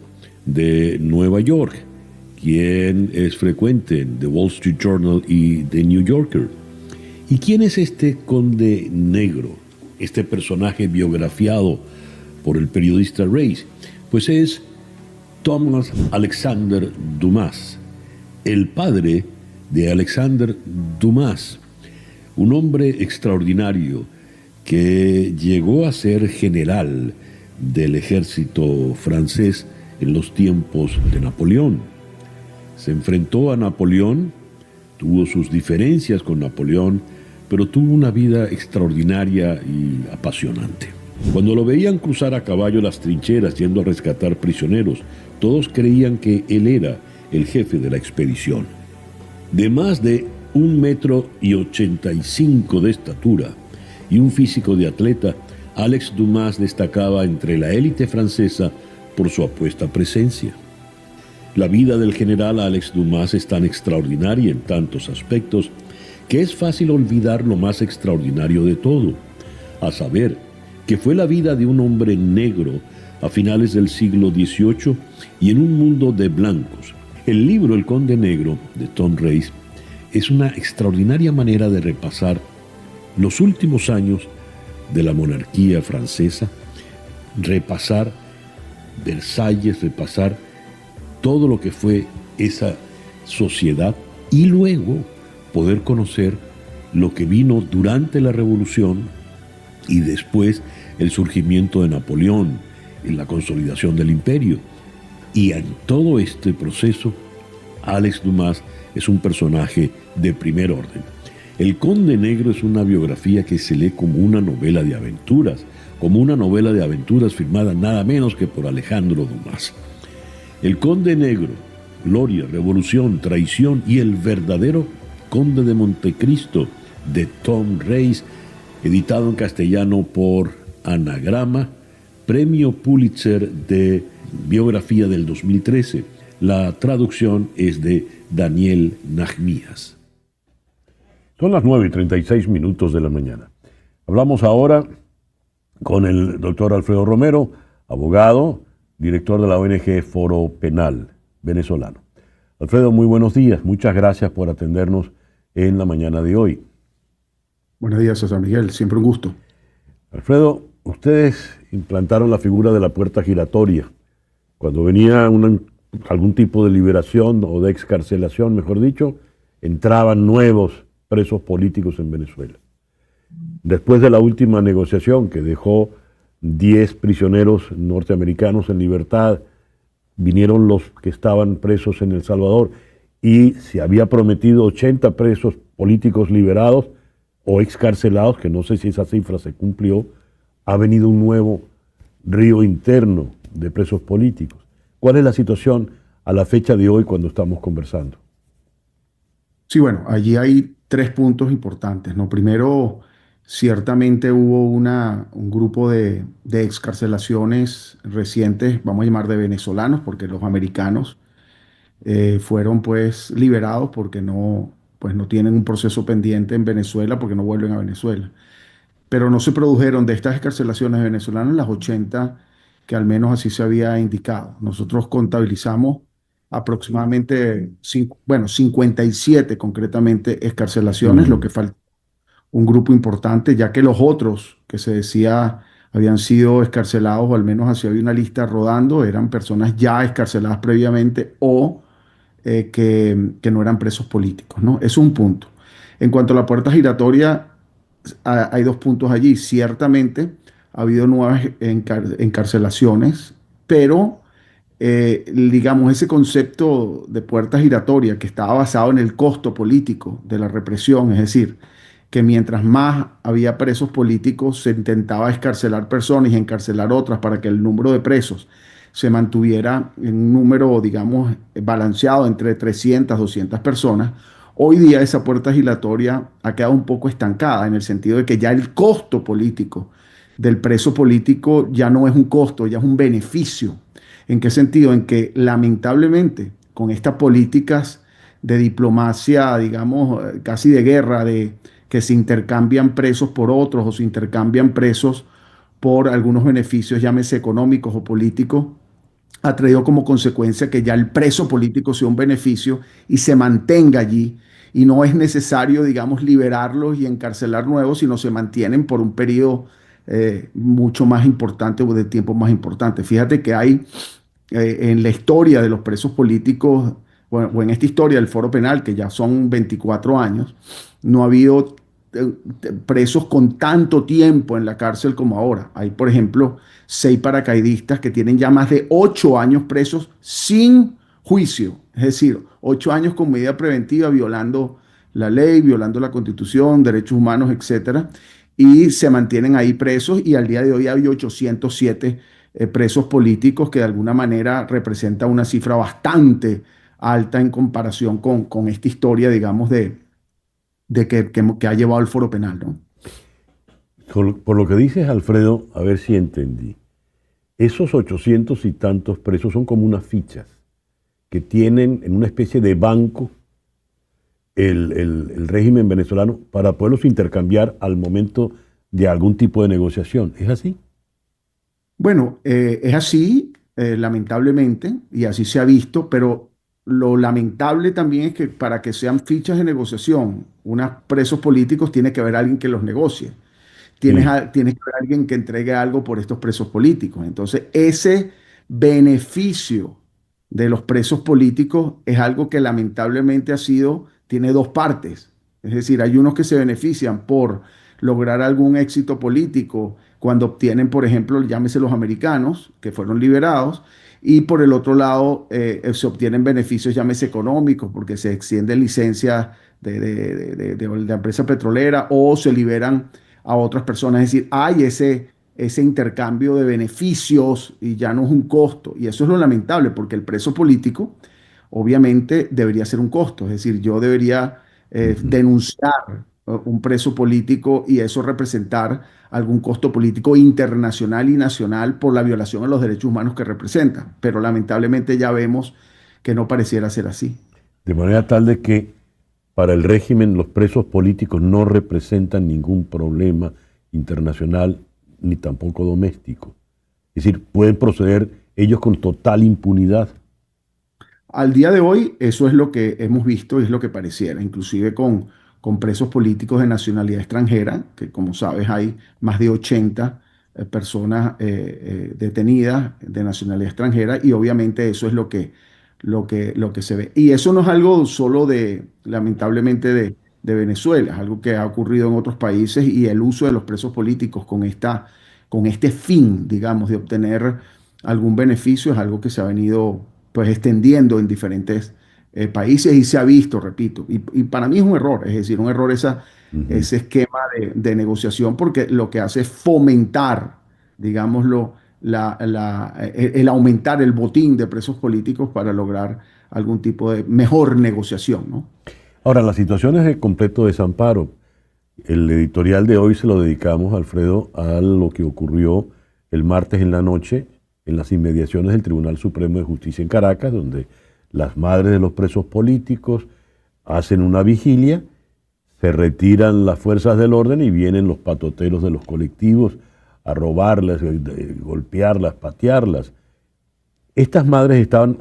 [SPEAKER 1] de Nueva York, quien es frecuente en The Wall Street Journal y The New Yorker. ¿Y quién es este Conde Negro, este personaje biografiado por el periodista Race? Pues es Thomas Alexander Dumas, el padre de Alexander Dumas, un hombre extraordinario que llegó a ser general del ejército francés en los tiempos de Napoleón. Se enfrentó a Napoleón, tuvo sus diferencias con Napoleón, pero tuvo una vida extraordinaria y apasionante. Cuando lo veían cruzar a caballo las trincheras yendo a rescatar prisioneros, todos creían que él era el jefe de la expedición. De más de 1,85 m de estatura y un físico de atleta, Alex Dumas destacaba entre la élite francesa por su apuesta presencia. La vida del general Alex Dumas es tan extraordinaria en tantos aspectos que es fácil olvidar lo más extraordinario de todo, a saber, que fue la vida de un hombre negro a finales del siglo XVIII y en un mundo de blancos. El libro El Conde Negro, de Tom Race, es una extraordinaria manera de repasar los últimos años de la monarquía francesa, repasar Versalles, repasar todo lo que fue esa sociedad y luego poder conocer lo que vino durante la Revolución y después el surgimiento de Napoleón, en la consolidación del imperio. Y en todo este proceso, Alex Dumas es un personaje de primer orden. El Conde Negro es una biografía que se lee como una novela de aventuras, firmada nada menos que por Alejandro Dumas. El Conde Negro, Gloria, Revolución, Traición y el verdadero Conde de Montecristo, de Tom Race, editado en castellano por Anagrama, Premio Pulitzer de Biografía del 2013. La traducción es de Daniel Nahmías.
[SPEAKER 3] Son las 9:36 de la mañana. Hablamos ahora con el doctor Alfredo Romero, abogado, director de la ONG Foro Penal venezolano. Alfredo, muy buenos días. Muchas gracias por atendernos en la mañana de hoy.
[SPEAKER 4] Buenos días, César Miguel. Siempre un gusto.
[SPEAKER 3] Alfredo, ustedes implantaron la figura de la puerta giratoria. Cuando venía algún tipo de liberación o de excarcelación, mejor dicho, entraban nuevos presos políticos en Venezuela. Después de la última negociación que dejó 10 prisioneros norteamericanos en libertad, vinieron los que estaban presos en El Salvador y se había prometido 80 presos políticos liberados o excarcelados, que no sé si esa cifra se cumplió. Ha venido un nuevo río interno de presos políticos. ¿Cuál es la situación a la fecha de hoy cuando estamos conversando?
[SPEAKER 4] Sí, bueno, allí hay 3 puntos importantes, ¿no? Primero, ciertamente hubo un grupo de excarcelaciones recientes, vamos a llamar de venezolanos, porque los americanos fueron pues liberados porque pues no tienen un proceso pendiente en Venezuela porque no vuelven a Venezuela. Pero no se produjeron de estas excarcelaciones venezolanas las 80 que al menos así se había indicado. Nosotros contabilizamos aproximadamente 57 concretamente excarcelaciones, lo que falta un grupo importante, ya que los otros que se decía habían sido escarcelados, o al menos así había una lista rodando, eran personas ya escarceladas previamente o que no eran presos políticos, ¿no? Es un punto. En cuanto a la puerta giratoria, hay 2 puntos allí. Ciertamente ha habido nuevas encarcelaciones, pero digamos, ese concepto de puerta giratoria que estaba basado en el costo político de la represión, es decir, que mientras más había presos políticos se intentaba escarcelar personas y encarcelar otras para que el número de presos se mantuviera en un número, digamos, balanceado entre 300, 200 personas. Hoy día esa puerta giratoria ha quedado un poco estancada en el sentido de que ya el costo político del preso político ya no es un costo, ya es un beneficio. ¿En qué sentido? En que lamentablemente con estas políticas de diplomacia, digamos, casi de guerra, de que se intercambian presos por otros o se intercambian presos por algunos beneficios, llámese económicos o políticos, ha traído como consecuencia que ya el preso político sea un beneficio y se mantenga allí. Y no es necesario, digamos, liberarlos y encarcelar nuevos, sino se mantienen por un periodo mucho más importante o de tiempo más importante. Fíjate que hay en la historia de los presos políticos, bueno, o en esta historia del Foro Penal, que ya son 24 años, no ha habido presos con tanto tiempo en la cárcel como ahora. Hay, por ejemplo, 6 paracaidistas que tienen ya más de 8 años presos sin juicio, es decir, 8 años con medida preventiva, violando la ley, violando la Constitución, derechos humanos, etcétera, y se mantienen ahí presos, y al día de hoy hay 807 presos políticos, que de alguna manera representa una cifra bastante alta en comparación con esta historia, digamos, que ha llevado el Foro Penal, ¿no?
[SPEAKER 1] Por lo que dices, Alfredo, a ver si entendí. Esos 800 y tantos presos son como unas fichas que tienen en una especie de banco el régimen venezolano para poderlos intercambiar al momento de algún tipo de negociación. ¿Es así?
[SPEAKER 4] Bueno, es así, lamentablemente, y así se ha visto, pero lo lamentable también es que para que sean fichas de negociación, unos presos políticos, tiene que haber alguien que los negocie.
[SPEAKER 1] Sí.
[SPEAKER 4] Tienes que haber alguien que entregue algo por estos presos políticos. Entonces, ese beneficio de los presos políticos es algo que lamentablemente tiene dos partes. Es decir, hay unos que se benefician por lograr algún éxito político cuando obtienen, por ejemplo, llámese los americanos, que fueron liberados, y por el otro lado se obtienen beneficios, llámese económicos, porque se extienden licencias de la empresa petrolera o se liberan a otras personas. Es decir, hay ese intercambio de beneficios y ya no es un costo. Y eso es lo lamentable, porque el preso político obviamente debería ser un costo. Es decir, yo debería denunciar un preso político y eso representar algún costo político internacional y nacional por la violación a los derechos humanos que representan. Pero lamentablemente ya vemos que no pareciera ser así.
[SPEAKER 1] De manera tal de que para el régimen los presos políticos no representan ningún problema internacional ni tampoco doméstico. Es decir, pueden proceder ellos con total impunidad.
[SPEAKER 4] Al día de hoy, eso es lo que hemos visto y es lo que pareciera, inclusive con presos políticos de nacionalidad extranjera, que como sabes hay más de 80 personas detenidas de nacionalidad extranjera, y obviamente eso es lo que se ve. Y eso no es algo solo lamentablemente, de Venezuela, es algo que ha ocurrido en otros países, y el uso de los presos políticos con este fin, digamos, de obtener algún beneficio es algo que se ha venido pues extendiendo en diferentes países, y se ha visto, repito, y para mí es un error, es decir, un error ese esquema de negociación, porque lo que hace es fomentar, digámoslo, el aumentar el botín de presos políticos para lograr algún tipo de mejor negociación, ¿no?
[SPEAKER 1] Ahora, la situación es de completo desamparo. El editorial de hoy se lo dedicamos, Alfredo, a lo que ocurrió el martes en la noche en las inmediaciones del Tribunal Supremo de Justicia en Caracas, donde las madres de los presos políticos hacen una vigilia, se retiran las fuerzas del orden y vienen los patoteros de los colectivos a robarlas, golpearlas, patearlas. Estas madres estaban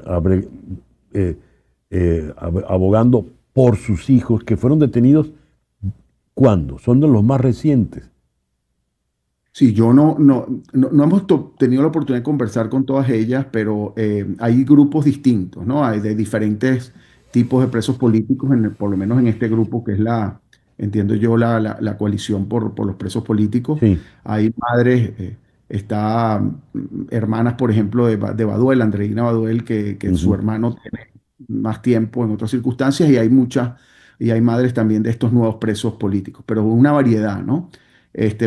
[SPEAKER 1] abogando por sus hijos que fueron detenidos. ¿Cuándo? Son de los más recientes.
[SPEAKER 4] Sí, yo no hemos tenido la oportunidad de conversar con todas ellas, pero hay grupos distintos, ¿no? Hay de diferentes tipos de presos políticos, por lo menos en este grupo que es entiendo yo, la coalición por los presos políticos.
[SPEAKER 1] Sí.
[SPEAKER 4] Hay madres, está hermanas, por ejemplo, de Baduel, Andreina Baduel, que su hermano tiene más tiempo en otras circunstancias, y hay madres también de estos nuevos presos políticos, pero una variedad, ¿no?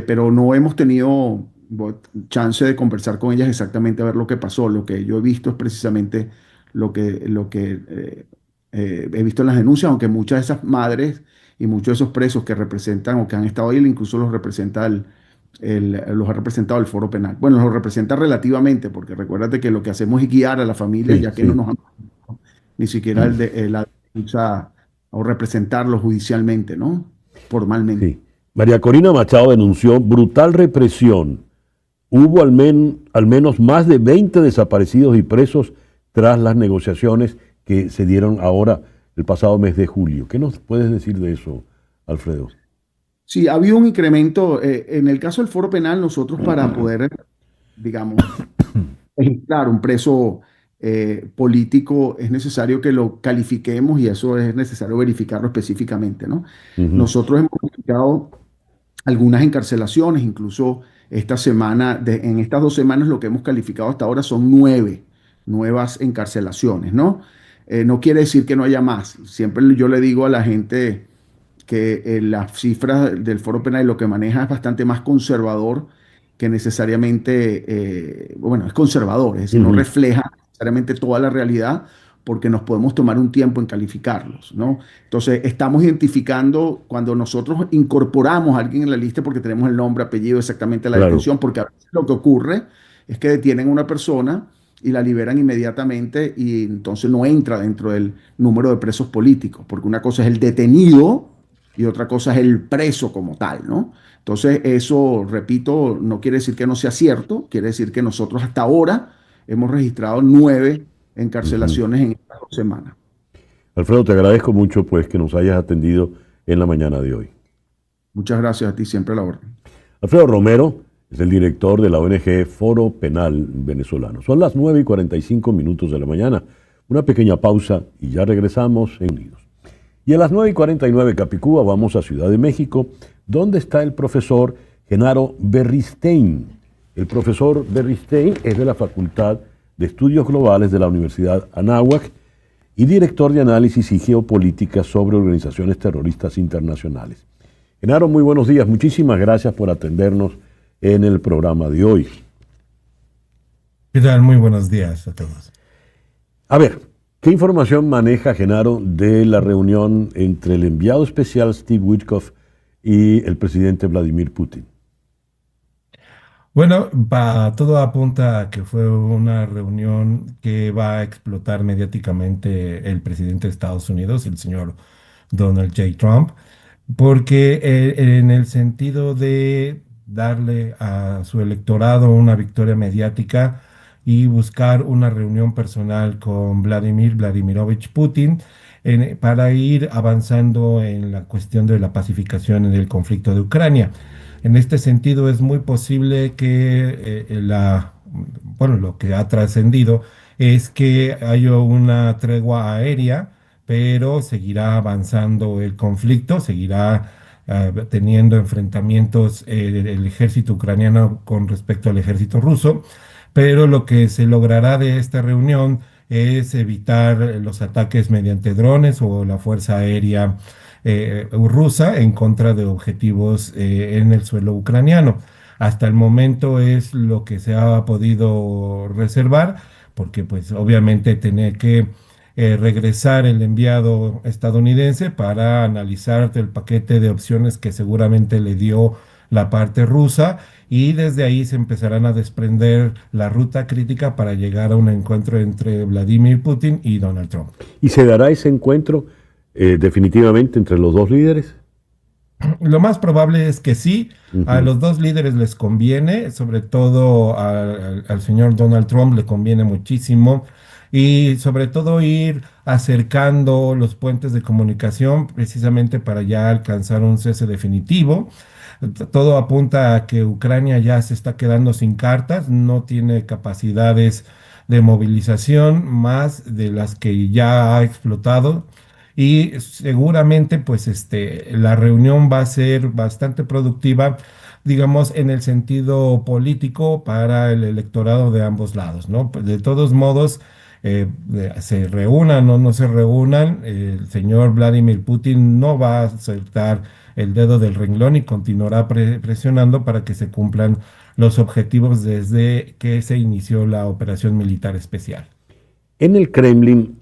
[SPEAKER 4] Pero no hemos tenido chance de conversar con ellas exactamente a ver lo que pasó. Lo que yo he visto es precisamente lo que he visto en las denuncias, aunque muchas de esas madres y muchos de esos presos que representan o que han estado ahí, incluso los ha representado el Foro Penal. Bueno, los representa relativamente, porque recuérdate que lo que hacemos es guiar a la familia,
[SPEAKER 1] Sí,
[SPEAKER 4] ya que
[SPEAKER 1] sí.
[SPEAKER 4] no nos han ni siquiera la o representarlo judicialmente, ¿no? Formalmente.
[SPEAKER 3] Sí. María Corina Machado denunció brutal represión. Hubo al menos más de 20 desaparecidos y presos tras las negociaciones que se dieron ahora el pasado mes de julio. ¿Qué nos puedes decir de eso, Alfredo?
[SPEAKER 4] Sí, ha habido un incremento. En el caso del Foro Penal, nosotros para poder, digamos, registrar un preso político es necesario que lo califiquemos y eso es necesario verificarlo específicamente, ¿no?
[SPEAKER 3] Ujú.
[SPEAKER 4] Nosotros hemos verificado algunas encarcelaciones, incluso esta semana, en estas 2 semanas lo que hemos calificado hasta ahora son 9 nuevas encarcelaciones, ¿no? No quiere decir que no haya más. Siempre yo le digo a la gente que las cifras del Foro Penal y lo que maneja es bastante más conservador que necesariamente, bueno, es conservador, es decir, no
[SPEAKER 3] Ujú.
[SPEAKER 4] refleja necesariamente toda la realidad porque nos podemos tomar un tiempo en calificarlos, ¿no? Entonces, estamos identificando cuando nosotros incorporamos a alguien en la lista porque tenemos el nombre, apellido, exactamente la
[SPEAKER 3] Claro.
[SPEAKER 4] detención, porque a veces lo que ocurre es que detienen a una persona y la liberan inmediatamente y entonces no entra dentro del número de presos políticos, porque una cosa es el detenido y otra cosa es el preso como tal, ¿no? Entonces, eso, repito, no quiere decir que no sea cierto, quiere decir que nosotros hasta ahora hemos registrado 9
[SPEAKER 3] Ujú.
[SPEAKER 4] encarcelaciones en estas 2 semanas.
[SPEAKER 3] Alfredo, te agradezco mucho pues que nos hayas atendido en la mañana de hoy.
[SPEAKER 4] Muchas gracias a ti, siempre a la orden.
[SPEAKER 3] Alfredo Romero es el director de la ONG Foro Penal Venezolano. Son las 9:45 de la mañana. Una pequeña pausa y ya regresamos en Unidos. Y a las 9:49 Capicúa vamos a Ciudad de México, donde está el profesor Genaro Berristein. El profesor Berristein es de la Facultad de Estudios Globales de la Universidad Anáhuac y director de análisis y geopolítica sobre organizaciones terroristas internacionales. Genaro, muy buenos días. Muchísimas gracias por atendernos en el programa de hoy.
[SPEAKER 5] ¿Qué tal? Muy buenos días a todos.
[SPEAKER 3] A ver, ¿qué información maneja Genaro de la reunión entre el enviado especial Steve Witkoff y el presidente Vladimir Putin?
[SPEAKER 5] Bueno, todo apunta a que fue una reunión que va a explotar mediáticamente el presidente de Estados Unidos, el señor Donald J. Trump, porque en el sentido de darle a su electorado una victoria mediática y buscar una reunión personal con Vladimir Vladimirovich Putin para ir avanzando en la cuestión de la pacificación en el conflicto de Ucrania. En este sentido, es muy posible que bueno, lo que ha trascendido es que haya una tregua aérea, pero seguirá avanzando el conflicto, seguirá teniendo enfrentamientos el ejército ucraniano con respecto al ejército ruso, pero lo que se logrará de esta reunión es evitar los ataques mediante drones o la fuerza aérea rusa en contra de objetivos en el suelo ucraniano. Hasta el momento es lo que se ha podido reservar, porque pues obviamente tiene que regresar el enviado estadounidense para analizar el paquete de opciones que seguramente le dio la parte rusa y desde ahí se empezarán a desprender la ruta crítica para llegar a un encuentro entre Vladimir Putin y Donald Trump.
[SPEAKER 3] ¿Y se dará ese encuentro definitivamente entre los dos líderes?
[SPEAKER 5] Lo más probable es que sí, a
[SPEAKER 3] Ujú.
[SPEAKER 5] los dos líderes les conviene, sobre todo al señor Donald Trump le conviene muchísimo y sobre todo ir acercando los puentes de comunicación precisamente para ya alcanzar un cese definitivo. Todo apunta a que Ucrania ya se está quedando sin cartas, no tiene capacidades de movilización más de las que ya ha explotado y seguramente pues la reunión va a ser bastante productiva, digamos, en el sentido político para el electorado de ambos lados, ¿no? Pues, de todos modos, se reúnan o no se reúnan, el señor Vladimir Putin no va a soltar el dedo del renglón y continuará presionando para que se cumplan los objetivos desde que se inició la operación militar especial.
[SPEAKER 3] En el Kremlin,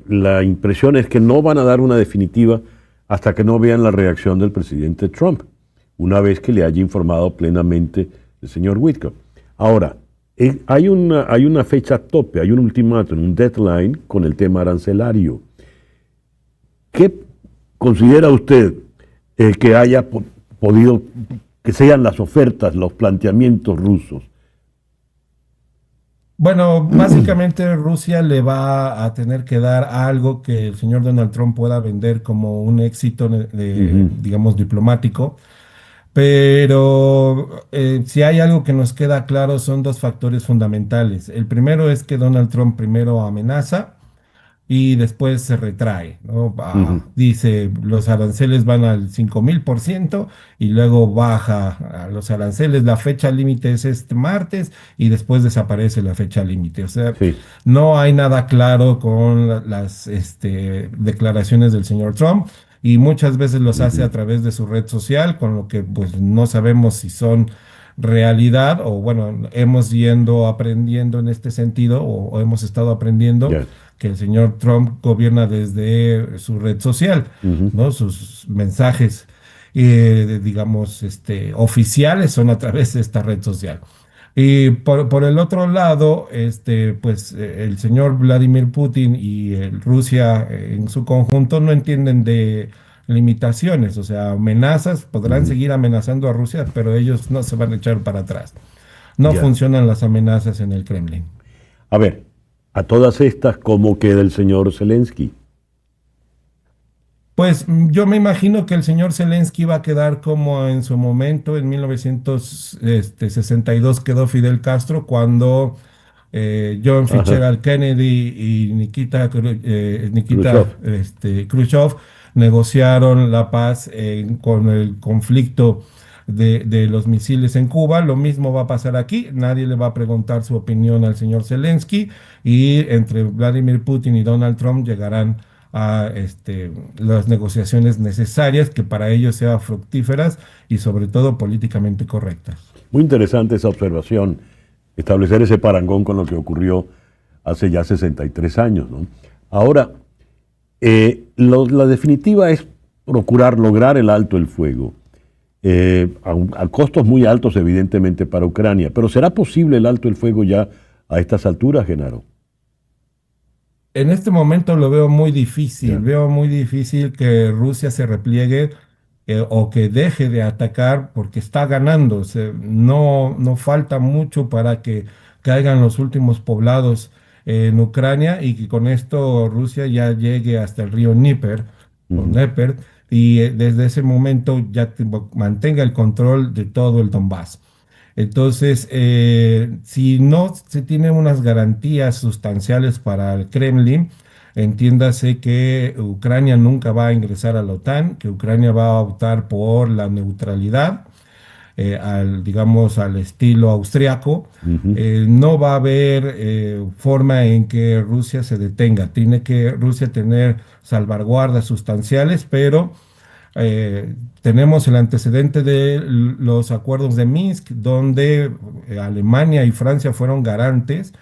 [SPEAKER 3] la impresión es que no van a dar una definitiva hasta que no vean la reacción del presidente Trump, una vez que le haya informado plenamente el señor Witkoff. Ahora, hay una fecha tope, hay un ultimátum, un deadline con el tema arancelario.
[SPEAKER 1] ¿Qué considera usted que haya podido, que sean las ofertas, los planteamientos rusos?
[SPEAKER 5] Bueno, básicamente Rusia le va a tener que dar algo que el señor Donald Trump pueda vender como un éxito, digamos, diplomático. Pero si hay algo que nos queda claro son dos factores fundamentales. El primero es que Donald Trump primero amenaza y después se retrae, ¿no? Dice los aranceles van al 5000% y luego baja a los aranceles. La fecha límite es este martes y después desaparece la fecha límite. O sea,
[SPEAKER 1] Sí.
[SPEAKER 5] no hay nada claro con las declaraciones del señor Trump. Y muchas veces los hace a través de su red social, con lo que pues no sabemos si son realidad o bueno, hemos yendo aprendiendo en este sentido o hemos estado aprendiendo
[SPEAKER 1] Ya.
[SPEAKER 5] que el señor Trump gobierna desde su red social, ¿no? Sus mensajes, digamos, oficiales son a través de esta red social. Y por el otro lado, pues el señor Vladimir Putin y Rusia en su conjunto no entienden de limitaciones, o sea, amenazas, podrán seguir amenazando a Rusia, pero ellos no se van a echar para atrás. No
[SPEAKER 1] Ya.
[SPEAKER 5] funcionan las amenazas en el Kremlin.
[SPEAKER 1] A ver, a todas estas, ¿cómo queda el señor Zelensky?
[SPEAKER 5] Pues yo me imagino que el señor Zelensky va a quedar como en su momento, en 1962 quedó Fidel Castro, cuando John
[SPEAKER 1] Ajá.
[SPEAKER 5] Fitzgerald Kennedy y Nikita
[SPEAKER 1] Khrushchev.
[SPEAKER 5] Khrushchev negociaron la paz con el conflicto de los misiles en Cuba. Lo mismo va a pasar aquí. Nadie le va a preguntar su opinión al señor Zelensky y entre Vladimir Putin y Donald Trump llegarán a las negociaciones necesarias que para ellos sean fructíferas y sobre todo políticamente correctas.
[SPEAKER 1] Muy interesante esa observación, establecer ese parangón con lo que ocurrió hace ya 63 años, ¿no? Ahora, la definitiva es procurar lograr el alto el fuego, a costos muy altos evidentemente para Ucrania, pero ¿será posible el alto el fuego ya a estas alturas, Genaro?
[SPEAKER 5] En este momento lo veo muy difícil.
[SPEAKER 1] Ya.
[SPEAKER 5] Veo muy difícil que Rusia se repliegue o que deje de atacar porque está ganando. O sea, no falta mucho para que caigan los últimos poblados en Ucrania y que con esto Rusia ya llegue hasta el río Dnieper, o Dnieper, y desde ese momento ya mantenga el control de todo el Donbass. Entonces, si no se tienen unas garantías sustanciales para el Kremlin, entiéndase que Ucrania nunca va a ingresar a la OTAN, que Ucrania va a optar por la neutralidad, digamos, al estilo austriaco. No va a haber forma en que Rusia se detenga. Tiene que Rusia tener salvaguardas sustanciales, pero tenemos el antecedente de los acuerdos de Minsk, donde Alemania y Francia fueron garantes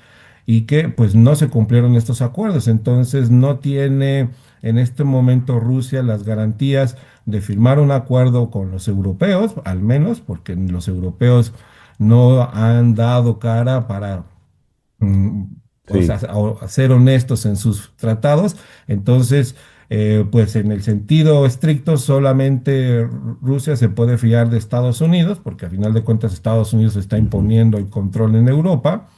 [SPEAKER 5] y que pues no se cumplieron estos acuerdos. Entonces no tiene en este momento Rusia las garantías de firmar un acuerdo con los europeos, al menos, porque los europeos no han dado cara para pues,
[SPEAKER 1] Sí.
[SPEAKER 5] a ser honestos en sus tratados. Entonces, pues en el sentido estricto, solamente Rusia se puede fiar de Estados Unidos, porque a final de cuentas Estados Unidos está imponiendo el control en Europa,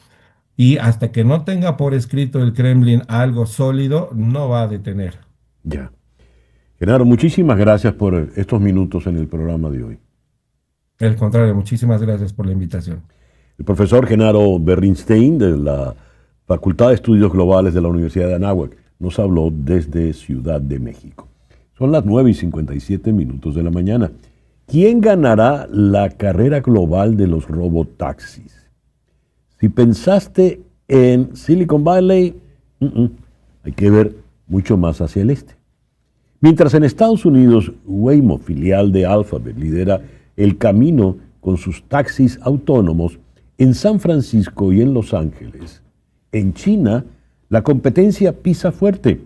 [SPEAKER 5] y hasta que no tenga por escrito el Kremlin algo sólido, no va a detener.
[SPEAKER 1] Ya. Genaro, muchísimas gracias por estos minutos en el programa de hoy.
[SPEAKER 5] Al contrario, muchísimas gracias por la invitación.
[SPEAKER 1] El profesor Genaro Berrinstein, de la Facultad de Estudios Globales de la Universidad de Anáhuac, nos habló desde Ciudad de México. Son las 9:57 de la mañana. ¿Quién ganará la carrera global de los robotaxis? Si pensaste en Silicon Valley, hay que ver mucho más hacia el este. Mientras en Estados Unidos, Waymo, filial de Alphabet, lidera el camino con sus taxis autónomos, en San Francisco y en Los Ángeles, en China, la competencia pisa fuerte.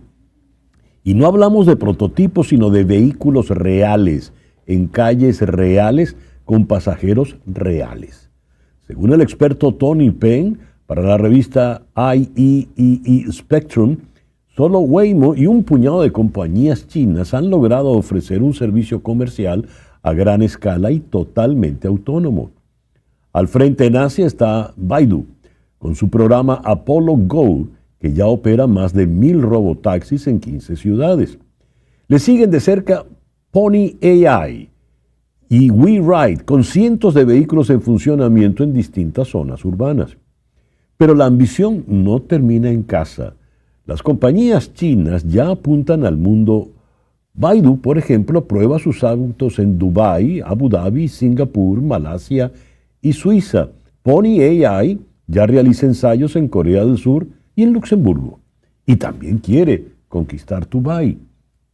[SPEAKER 1] Y no hablamos de prototipos, sino de vehículos reales, en calles reales, con pasajeros reales. Según el experto Tony Peng, para la revista IEEE Spectrum, solo Waymo y un puñado de compañías chinas han logrado ofrecer un servicio comercial a gran escala y totalmente autónomo. Al frente en Asia está Baidu, con su programa Apollo Go, que ya opera más de 1,000 robotaxis en 15 ciudades. Le siguen de cerca Pony AI y WeRide, con cientos de vehículos en funcionamiento en distintas zonas urbanas. Pero la ambición no termina en casa. Las compañías chinas ya apuntan al mundo. Baidu, por ejemplo, prueba sus autos en Dubái, Abu Dhabi, Singapur, Malasia y Suiza. Pony AI ya realiza ensayos en Corea del Sur y en Luxemburgo. Y también quiere conquistar Dubái.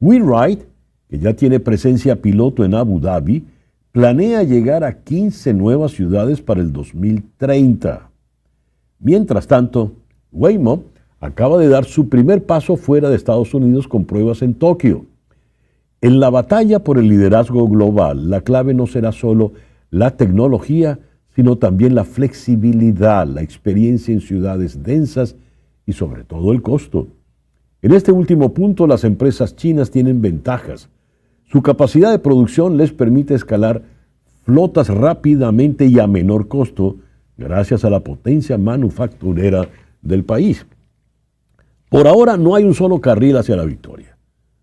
[SPEAKER 1] WeRide, que ya tiene presencia piloto en Abu Dhabi, planea llegar a 15 nuevas ciudades para el 2030. Mientras tanto, Waymo acaba de dar su primer paso fuera de Estados Unidos con pruebas en Tokio. En la batalla por el liderazgo global, la clave no será solo la tecnología, sino también la flexibilidad, la experiencia en ciudades densas y sobre todo el costo. En este último punto, las empresas chinas tienen ventajas. Su capacidad de producción les permite escalar flotas rápidamente y a menor costo, gracias a la potencia manufacturera del país. Por ahora no hay un solo carril hacia la victoria,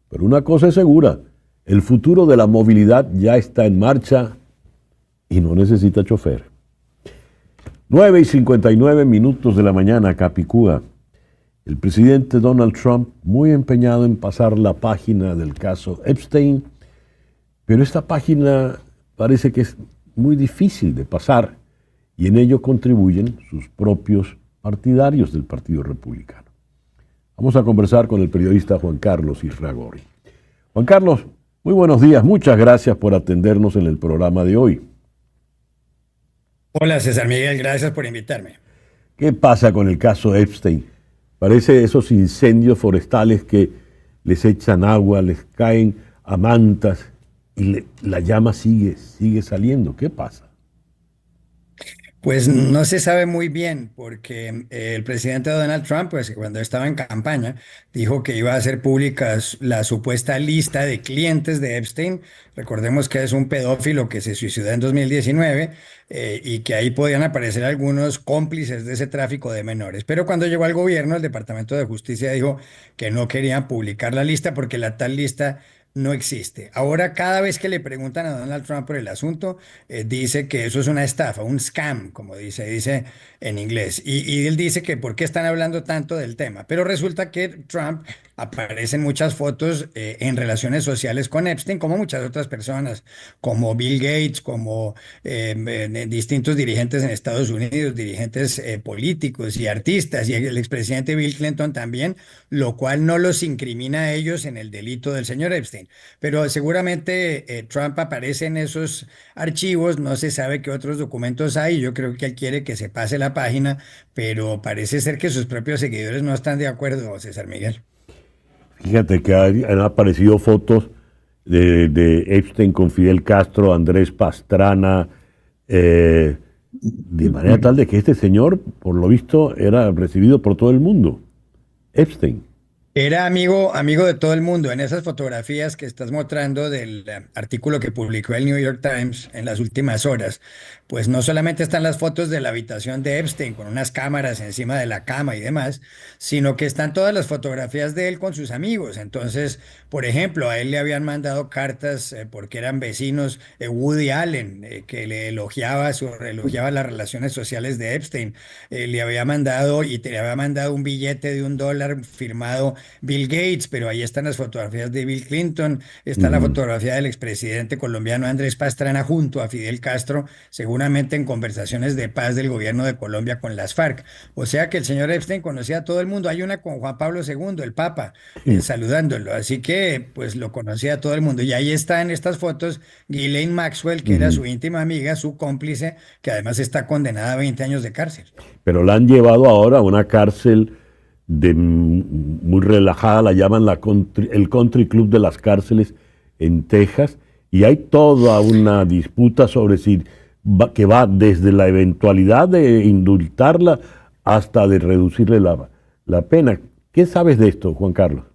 [SPEAKER 1] pero una cosa es segura, el futuro de la movilidad ya está en marcha y no necesita chofer. 9:59 de la mañana, Capicúa. El presidente Donald Trump muy empeñado en pasar la página del caso Epstein, pero esta página parece que es muy difícil de pasar y en ello contribuyen sus propios partidarios del Partido Republicano. Vamos a conversar con el periodista Juan Carlos Irragorri. Juan Carlos, muy buenos días. Muchas gracias por atendernos en el programa de hoy.
[SPEAKER 6] Hola César Miguel, gracias por invitarme.
[SPEAKER 1] ¿Qué pasa con el caso Epstein? Parece esos incendios forestales que les echan agua, les caen a mantas y la llama sigue saliendo. ¿Qué pasa?
[SPEAKER 6] Pues no se sabe muy bien porque el presidente Donald Trump, pues cuando estaba en campaña, dijo que iba a hacer pública la supuesta lista de clientes de Epstein. Recordemos que es un pedófilo que se suicidó en 2019 y que ahí podían aparecer algunos cómplices de ese tráfico de menores. Pero cuando llegó al gobierno, el Departamento de Justicia dijo que no querían publicar la lista porque la tal lista no existe. Ahora, cada vez que le preguntan a Donald Trump por el asunto, dice que eso es una estafa, un scam, como dice en inglés. Y él dice que por qué están hablando tanto del tema. Pero resulta que Trump aparece en muchas fotos en relaciones sociales con Epstein, como muchas otras personas, como Bill Gates, como distintos dirigentes en Estados Unidos, dirigentes políticos y artistas, y el expresidente Bill Clinton también, lo cual no los incrimina a ellos en el delito del señor Epstein. Pero seguramente Trump aparece en esos archivos, no se sabe qué otros documentos hay, yo creo que él quiere que se pase la página, pero parece ser que sus propios seguidores no están de acuerdo, César Miguel.
[SPEAKER 1] Fíjate que han aparecido fotos de Epstein con Fidel Castro, Andrés Pastrana, de manera tal de que este señor, por lo visto, era recibido por todo el mundo. Epstein.
[SPEAKER 6] Era amigo de todo el mundo. En esas fotografías que estás mostrando del artículo que publicó el New York Times en las últimas horas, pues no solamente están las fotos de la habitación de Epstein con unas cámaras encima de la cama y demás, sino que están todas las fotografías de él con sus amigos. Entonces, por ejemplo, a él le habían mandado cartas porque eran vecinos, Woody Allen, que le elogiaba las relaciones sociales de Epstein, le había mandado un billete de $1 firmado Bill Gates, pero ahí están las fotografías de Bill Clinton, está la fotografía del expresidente colombiano Andrés Pastrana junto a Fidel Castro, seguramente en conversaciones de paz del gobierno de Colombia con las FARC. O sea que el señor Epstein conocía a todo el mundo. Hay una con Juan Pablo II, el Papa, saludándolo. Así que pues lo conocía a todo el mundo. Y ahí está en estas fotos Ghislaine Maxwell, que era su íntima amiga, su cómplice, que además está condenada a 20 años de cárcel.
[SPEAKER 1] Pero la han llevado ahora a una cárcel muy relajada, la llaman el Country Club de las cárceles en Texas, y hay toda una disputa sobre que va desde la eventualidad de indultarla hasta de reducirle la pena.
[SPEAKER 3] ¿Qué sabes de esto, Juan Carlos?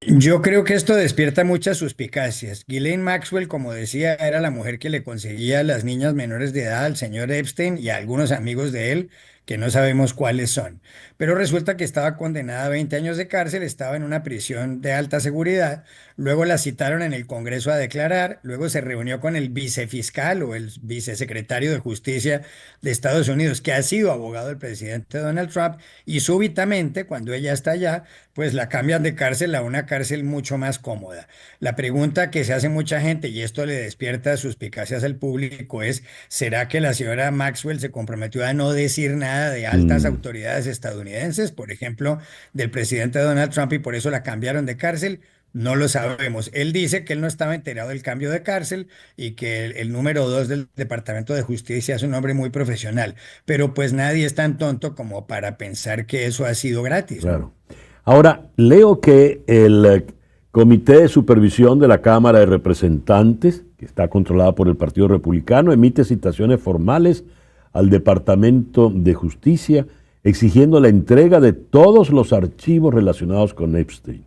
[SPEAKER 6] Yo creo que esto despierta muchas suspicacias. Ghislaine Maxwell, como decía, era la mujer que le conseguía a las niñas menores de edad al señor Epstein y a algunos amigos de él, que no sabemos cuáles son. Pero resulta que estaba condenada a 20 años de cárcel, estaba en una prisión de alta seguridad, luego la citaron en el Congreso a declarar, luego se reunió con el vicefiscal o el vicesecretario de Justicia de Estados Unidos, que ha sido abogado del presidente Donald Trump, y súbitamente, cuando ella está allá, pues la cambian de cárcel a una cárcel mucho más cómoda. La pregunta que se hace mucha gente, y esto le despierta suspicacias al público, es, ¿será que la señora Maxwell se comprometió a no decir nada de altas
[SPEAKER 3] Mm,
[SPEAKER 6] autoridades estadounidenses, por ejemplo, del presidente Donald Trump, y por eso la cambiaron de cárcel? No lo sabemos. Él dice que él no estaba enterado del cambio de cárcel y que el número 2 del Departamento de Justicia es un hombre muy profesional, pero pues nadie es tan tonto como para pensar que eso ha sido gratis, ¿no?
[SPEAKER 3] claro. Ahora, leo que el Comité de Supervisión de la Cámara de Representantes, que está controlada por el Partido Republicano, emite citaciones formales al Departamento de Justicia exigiendo la entrega de todos los archivos relacionados con Epstein.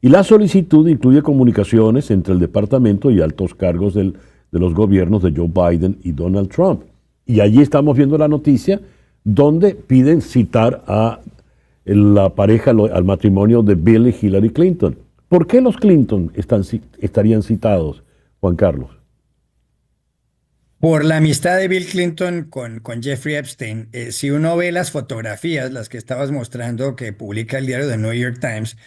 [SPEAKER 3] Y la solicitud incluye comunicaciones entre el departamento y altos cargos de los gobiernos de Joe Biden y Donald Trump. Y allí estamos viendo la noticia donde piden citar a la pareja, al matrimonio de Bill y Hillary Clinton. ¿Por qué los Clinton estarían citados, Juan Carlos?
[SPEAKER 6] Por la amistad de Bill Clinton con Jeffrey Epstein, si uno ve las fotografías, las que estabas mostrando que publica el diario The New York Times,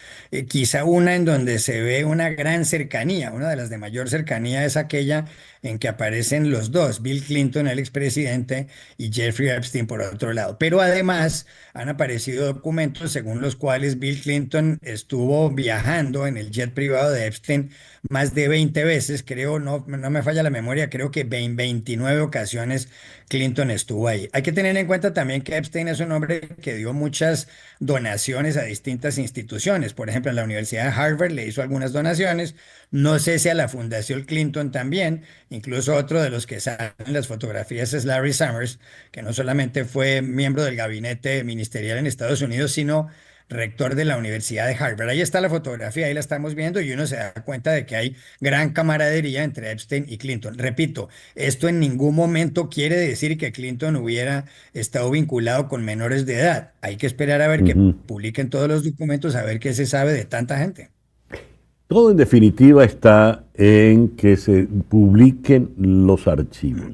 [SPEAKER 6] quizá una en donde se ve una gran cercanía, una de las de mayor cercanía es aquella en que aparecen los dos, Bill Clinton, el expresidente, y Jeffrey Epstein por otro lado. Pero además han aparecido documentos según los cuales Bill Clinton estuvo viajando en el jet privado de Epstein más de 20 veces, creo, no me falla la memoria, creo que en 29 ocasiones Clinton estuvo ahí. Hay que tener en cuenta también que Epstein es un hombre que dio muchas donaciones a distintas instituciones. Por ejemplo, en la Universidad de Harvard le hizo algunas donaciones. No sé si a la Fundación Clinton también. Incluso otro de los que salen en las fotografías es Larry Summers, que no solamente fue miembro del gabinete ministerial en Estados Unidos, sino rector de la Universidad de Harvard. Ahí está la fotografía, ahí la estamos viendo y uno se da cuenta de que hay gran camaradería entre Epstein y Clinton. Repito, esto en ningún momento quiere decir que Clinton hubiera estado vinculado con menores de edad. Hay que esperar a ver que
[SPEAKER 3] Ujú.
[SPEAKER 6] publiquen todos los documentos, a ver qué se sabe de tanta gente.
[SPEAKER 3] Todo en definitiva está en que se publiquen los archivos.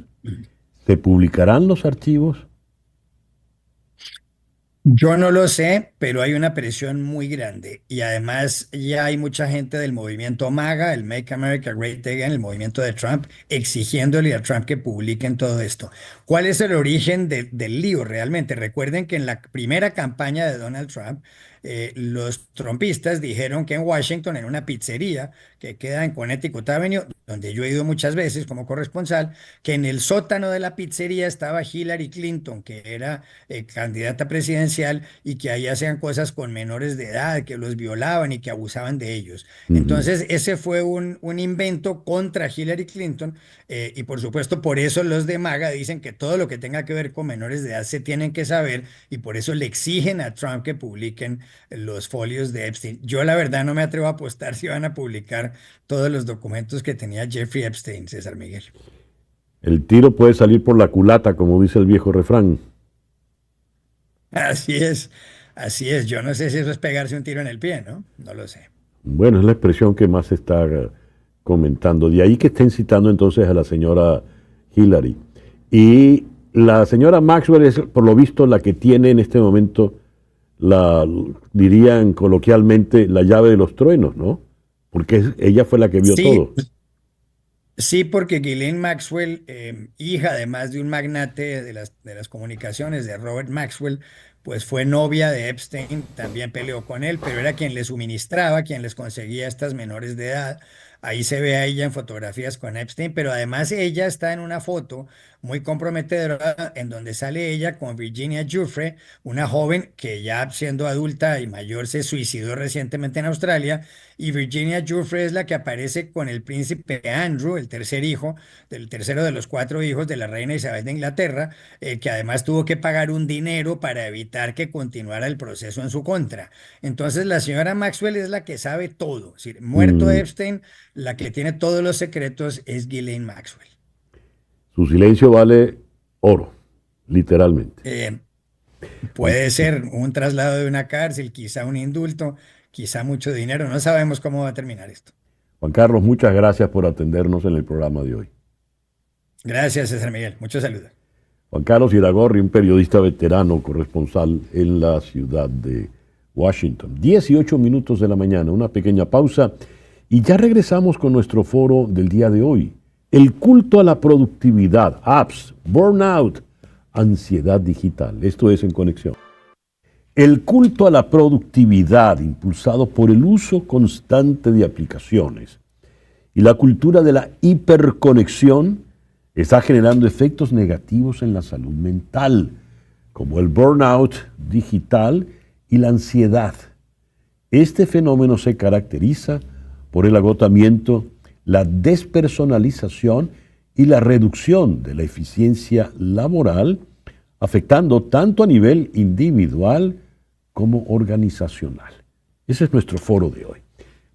[SPEAKER 3] ¿Se publicarán los archivos?
[SPEAKER 6] Yo no lo sé, pero hay una presión muy grande y además ya hay mucha gente del movimiento MAGA, el Make America Great Again, el movimiento de Trump, exigiéndole a Trump que publiquen todo esto. ¿Cuál es el origen del lío realmente? Recuerden que en la primera campaña de Donald Trump, los trumpistas dijeron que en Washington, en una pizzería que queda en Connecticut Avenue, donde yo he ido muchas veces como corresponsal, que en el sótano de la pizzería estaba Hillary Clinton, que era candidata presidencial y que ahí hacían cosas con menores de edad, que los violaban y que abusaban de ellos.
[SPEAKER 3] Ujú.
[SPEAKER 6] Entonces, ese fue un invento contra Hillary Clinton y por supuesto por eso los de MAGA dicen que todo lo que tenga que ver con menores de edad se tienen que saber y por eso le exigen a Trump que publiquen los folios de Epstein. Yo la verdad no me atrevo a apostar si van a publicar todos los documentos que tenía Jeffrey Epstein, César Miguel.
[SPEAKER 3] El tiro puede salir por la culata, como dice el viejo refrán.
[SPEAKER 6] Así es, así es. Yo no sé si eso es pegarse un tiro en el pie, ¿no? No lo sé.
[SPEAKER 3] Bueno, es la expresión que más se está comentando. De ahí que estén citando entonces a la señora Hillary. Y la señora Maxwell es, por lo visto, la que tiene en este momento dirían coloquialmente, la llave de los truenos, ¿no? Porque ella fue la que vio
[SPEAKER 6] Sí,
[SPEAKER 3] todo.
[SPEAKER 6] sí, porque Ghislaine Maxwell, hija además de un magnate de las comunicaciones, de Robert Maxwell, pues fue novia de Epstein, también peleó con él, pero era quien le suministraba, quien les conseguía estas menores de edad ahí se ve a ella en fotografías con Epstein, pero además ella está en una foto muy comprometedora en donde sale ella con Virginia Giuffre, una joven que ya siendo adulta y mayor se suicidó recientemente en Australia, y Virginia Giuffre es la que aparece con el príncipe Andrew, el tercer hijo, del tercero de los 4 hijos de la reina Isabel de Inglaterra, que además tuvo que pagar un dinero para evitar que continuara el proceso en su contra. Entonces la señora Maxwell es la que sabe todo. Es decir, muerto
[SPEAKER 3] Mm,
[SPEAKER 6] Epstein, la que tiene todos los secretos es Ghislaine Maxwell.
[SPEAKER 3] Su silencio vale oro, literalmente.
[SPEAKER 6] Eh, Puede ser un traslado de una cárcel, quizá un indulto, quizá mucho dinero. No sabemos cómo va a terminar esto.
[SPEAKER 3] Juan Carlos, muchas gracias por atendernos en el programa de hoy.
[SPEAKER 6] Gracias, César Miguel. Muchos saludos.
[SPEAKER 3] Juan Carlos Iragorri, un periodista veterano, corresponsal en la ciudad de Washington. 18 minutos de la mañana, una pequeña pausa y ya regresamos con nuestro foro del día de hoy. El culto a la productividad, apps, burnout, ansiedad digital. Esto es En Conexión. El culto a la productividad impulsado por el uso constante de aplicaciones y la cultura de la hiperconexión está generando efectos negativos en la salud mental, como el burnout digital y la ansiedad. Este fenómeno se caracteriza por el agotamiento, la despersonalización y la reducción de la eficiencia laboral, afectando tanto a nivel individual como organizacional. Ese es nuestro foro de hoy.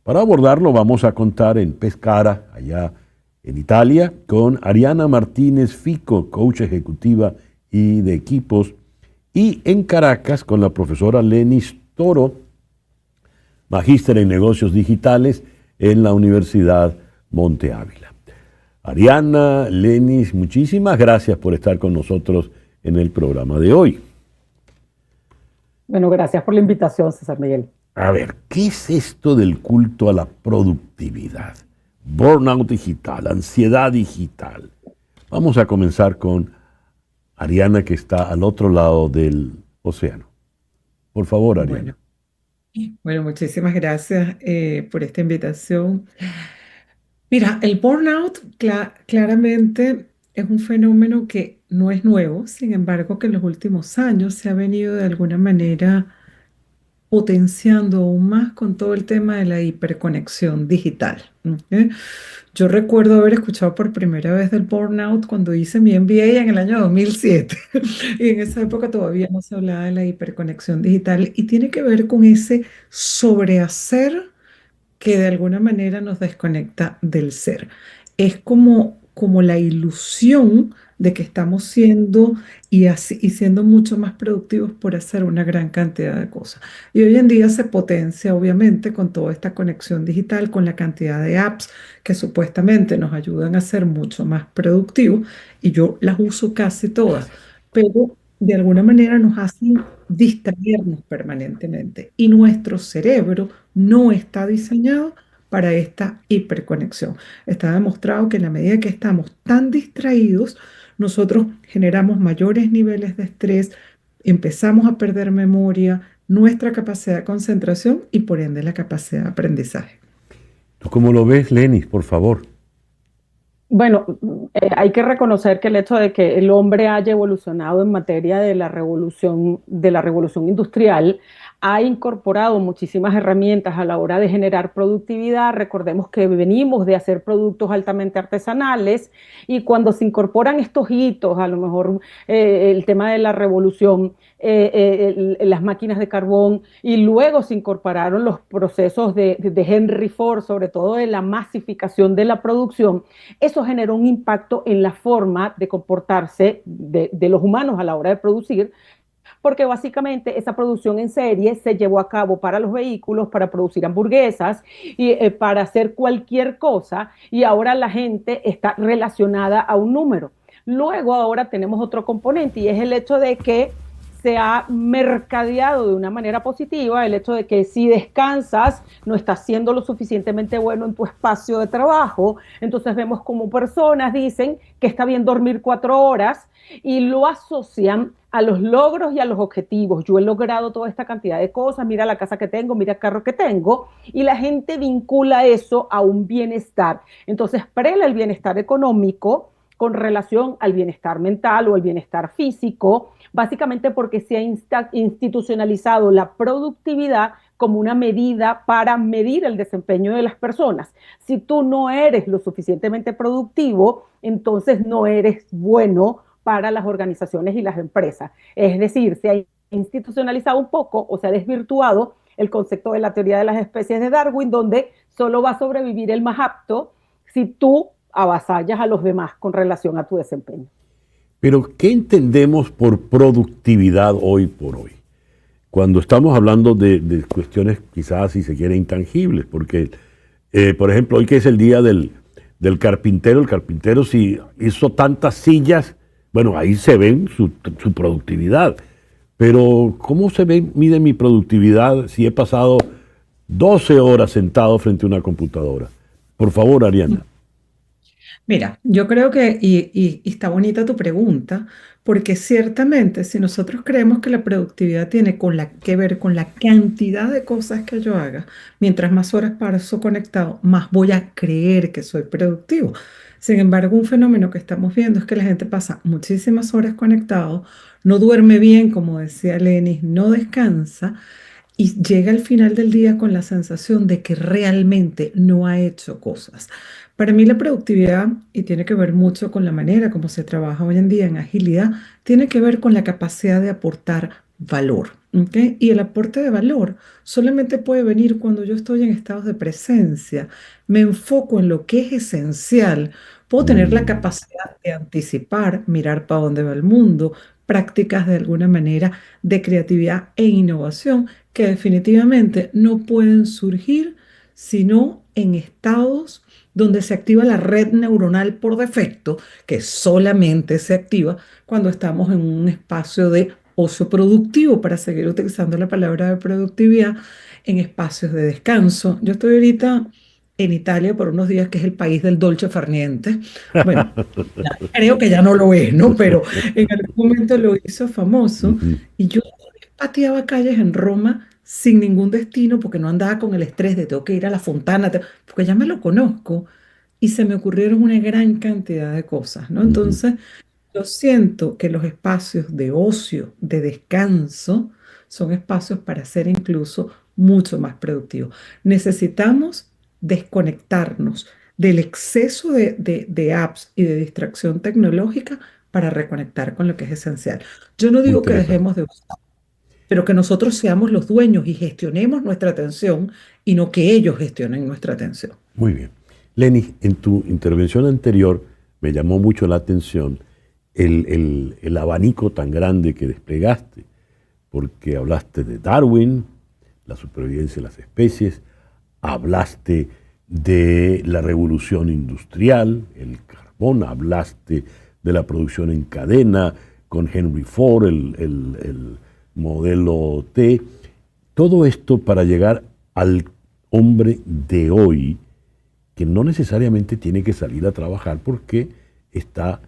[SPEAKER 3] Para abordarlo vamos a contar en Pescara, allá en Italia, con Ariana Martínez Fico, coach ejecutiva y de equipos, y en Caracas con la profesora Lenis Toro, magíster en negocios digitales en la Universidad Monte Ávila. Ariana, Lenis, muchísimas gracias por estar con nosotros en el programa de hoy.
[SPEAKER 7] Bueno, gracias por la invitación, César Miguel.
[SPEAKER 3] A ver, ¿qué es esto del culto a la productividad? Burnout digital, ansiedad digital. Vamos a comenzar con Ariana, que está al otro lado del océano. Por favor, Ariana.
[SPEAKER 8] Bueno, muchísimas gracias por esta invitación. Mira, el burnout claramente es un fenómeno que no es nuevo, sin embargo, que en los últimos años se ha venido de alguna manera potenciando aún más con todo el tema de la hiperconexión digital. ¿Ok? Yo recuerdo haber escuchado por primera vez del burnout cuando hice mi MBA en el año 2007 y en esa época todavía no se hablaba de la hiperconexión digital y tiene que ver con ese sobrehacer que de alguna manera nos desconecta del ser. Es como la ilusión de que estamos siendo y siendo mucho más productivos por hacer una gran cantidad de cosas. Y hoy en día se potencia, obviamente, con toda esta conexión digital, con la cantidad de apps que supuestamente nos ayudan a ser mucho más productivos, y yo las uso casi todas, pero de alguna manera nos hacen distraernos permanentemente y nuestro cerebro no está diseñado para esta hiperconexión. Está demostrado que en la medida que estamos tan distraídos, nosotros generamos mayores niveles de estrés, empezamos a perder memoria, nuestra capacidad de concentración y por ende la capacidad de aprendizaje.
[SPEAKER 3] ¿Tú cómo lo ves, Lenis, por favor?
[SPEAKER 7] Bueno, hay que reconocer que el hecho de que el hombre haya evolucionado en materia de la revolución industrial ha incorporado muchísimas herramientas a la hora de generar productividad. Recordemos que venimos de hacer productos altamente artesanales y cuando se incorporan estos hitos, a lo mejor el tema de la revolución, las máquinas de carbón, y luego se incorporaron los procesos de Henry Ford, sobre todo de la masificación de la producción. Eso generó un impacto en la forma de comportarse de los humanos a la hora de producir, porque básicamente esa producción en serie se llevó a cabo para los vehículos, para producir hamburguesas y para hacer cualquier cosa, y ahora la gente está relacionada a un número. Luego ahora tenemos otro componente y es el hecho de que se ha mercadeado de una manera positiva el hecho de que si descansas no estás siendo lo suficientemente bueno en tu espacio de trabajo. Entonces vemos como personas dicen que está bien dormir 4 horas y lo asocian a los logros y a los objetivos. Yo he logrado toda esta cantidad de cosas, mira la casa que tengo, mira el carro que tengo, y la gente vincula eso a un bienestar. Entonces prela el bienestar económico con relación al bienestar mental o al bienestar físico, básicamente porque se ha institucionalizado la productividad como una medida para medir el desempeño de las personas. Si tú no eres lo suficientemente productivo, entonces no eres bueno para las organizaciones y las empresas. Es decir, se ha institucionalizado un poco o se ha desvirtuado el concepto de la teoría de las especies de Darwin, donde solo va a sobrevivir el más apto si tú avasallas a los demás con relación a tu desempeño.
[SPEAKER 1] Pero, ¿qué entendemos por productividad hoy por hoy? Cuando estamos hablando de cuestiones quizás, si se quiere, intangibles, porque, por ejemplo, hoy que es el día del carpintero, el carpintero si hizo tantas sillas, bueno, ahí se ven su productividad. Pero, ¿cómo mide mi productividad si he pasado 12 horas sentado frente a una computadora? Por favor, Ariana.
[SPEAKER 8] Mira, yo creo que, y está bonita tu pregunta, porque ciertamente si nosotros creemos que la productividad tiene que ver con la cantidad de cosas que yo haga, mientras más horas paso conectado, más voy a creer que soy productivo. Sin embargo, un fenómeno que estamos viendo es que la gente pasa muchísimas horas conectado, no duerme bien, como decía Lenis, no descansa y llega al final del día con la sensación de que realmente no ha hecho cosas. Para mí la productividad, y tiene que ver mucho con la manera como se trabaja hoy en día en agilidad, tiene que ver con la capacidad de aportar valor. ¿Ok? Y el aporte de valor solamente puede venir cuando yo estoy en estados de presencia, me enfoco en lo que es esencial, puedo tener la capacidad de anticipar, mirar para dónde va el mundo, prácticas de alguna manera de creatividad e innovación que definitivamente no pueden surgir sino en estados donde se activa la red neuronal por defecto, que solamente se activa cuando estamos en un espacio de ocio productivo, para seguir utilizando la palabra de productividad, en espacios de descanso. Yo estoy ahorita en Italia por unos días, que es el país del dolce farniente. Bueno, creo que ya no lo es, ¿no? Pero en algún momento lo hizo famoso y yo pateaba calles en Roma sin ningún destino porque no andaba con el estrés de tengo que ir a la Fontana, porque ya me lo conozco y se me ocurrieron una gran cantidad de cosas, ¿no? Entonces, yo siento que los espacios de ocio, de descanso, son espacios para ser incluso mucho más productivos. Necesitamos desconectarnos del exceso de apps y de distracción tecnológica para reconectar con lo que es esencial. Yo no
[SPEAKER 1] Muy
[SPEAKER 8] digo que
[SPEAKER 1] interesante.
[SPEAKER 8] dejemos de usar, pero que nosotros seamos los dueños y gestionemos nuestra atención y no que ellos gestionen nuestra atención.
[SPEAKER 1] Muy bien. Lenny, en tu intervención anterior me llamó mucho la atención el abanico tan grande que desplegaste, porque hablaste de Darwin, la supervivencia de las especies, hablaste de la revolución industrial, el carbón, hablaste de la producción en cadena con Henry Ford, el modelo T. Todo esto para llegar al hombre de hoy, que no necesariamente tiene que salir a trabajar porque está,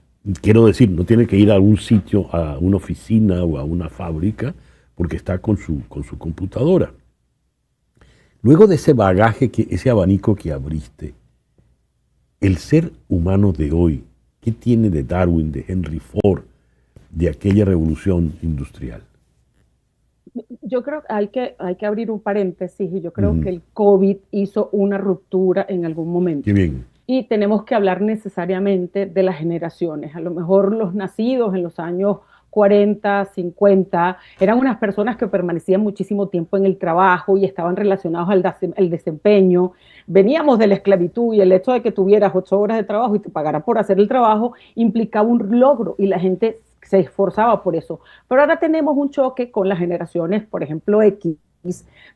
[SPEAKER 1] quiero decir, no tiene que ir a un sitio, a una oficina o a una fábrica, porque está con su computadora. Luego de ese bagaje, ese abanico que abriste, el ser humano de hoy, ¿qué tiene de Darwin, de Henry Ford, de aquella revolución industrial?
[SPEAKER 7] Yo creo que hay que abrir un paréntesis y yo creo que el COVID hizo una ruptura en algún momento.
[SPEAKER 1] Qué bien.
[SPEAKER 7] Y tenemos que hablar necesariamente de las generaciones. A lo mejor los nacidos en los años 40, 50, eran unas personas que permanecían muchísimo tiempo en el trabajo y estaban relacionados al desempeño. Veníamos de la esclavitud y el hecho de que tuvieras 8 horas de trabajo y te pagaran por hacer el trabajo implicaba un logro y la gente se esforzaba por eso. Pero ahora tenemos un choque con las generaciones, por ejemplo, X,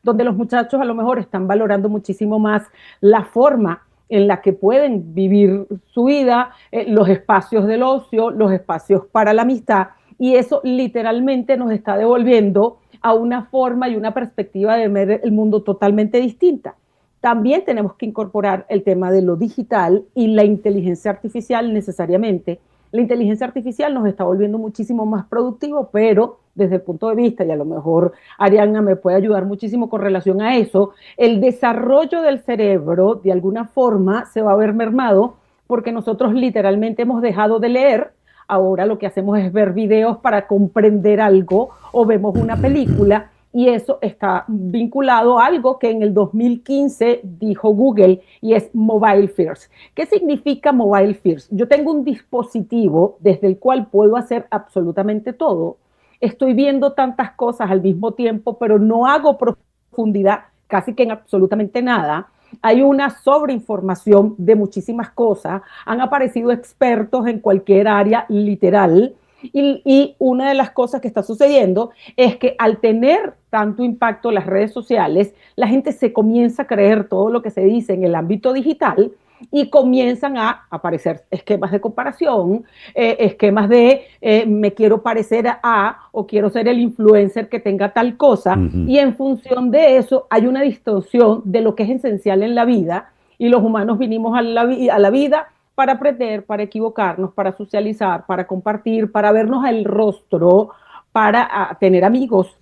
[SPEAKER 7] donde los muchachos a lo mejor están valorando muchísimo más la forma en la que pueden vivir su vida, los espacios del ocio, los espacios para la amistad, y eso literalmente nos está devolviendo a una forma y una perspectiva de ver el mundo totalmente distinta. También tenemos que incorporar el tema de lo digital y la inteligencia artificial necesariamente. La inteligencia artificial nos está volviendo muchísimo más productivos, pero desde el punto de vista, y a lo mejor Arianna me puede ayudar muchísimo con relación a eso, el desarrollo del cerebro de alguna forma se va a ver mermado porque nosotros literalmente hemos dejado de leer. Ahora lo que hacemos es ver videos para comprender algo o vemos una película, y eso está vinculado a algo que en el 2015 dijo Google, y es mobile first. ¿Qué significa mobile first? Yo tengo un dispositivo desde el cual puedo hacer absolutamente todo. Estoy viendo tantas cosas al mismo tiempo, pero no hago profundidad casi que en absolutamente nada. Hay una sobreinformación de muchísimas cosas. Han aparecido expertos en cualquier área literal. Y una de las cosas que está sucediendo es que al tener tanto impacto las redes sociales, la gente se comienza a creer todo lo que se dice en el ámbito digital y comienzan a aparecer esquemas de comparación, esquemas de me quiero parecer a o quiero ser el influencer que tenga tal cosa, y en función de eso hay una distorsión de lo que es esencial en la vida, y los humanos vinimos a la vida para aprender, para equivocarnos, para socializar, para compartir, para vernos el rostro, para tener amigos,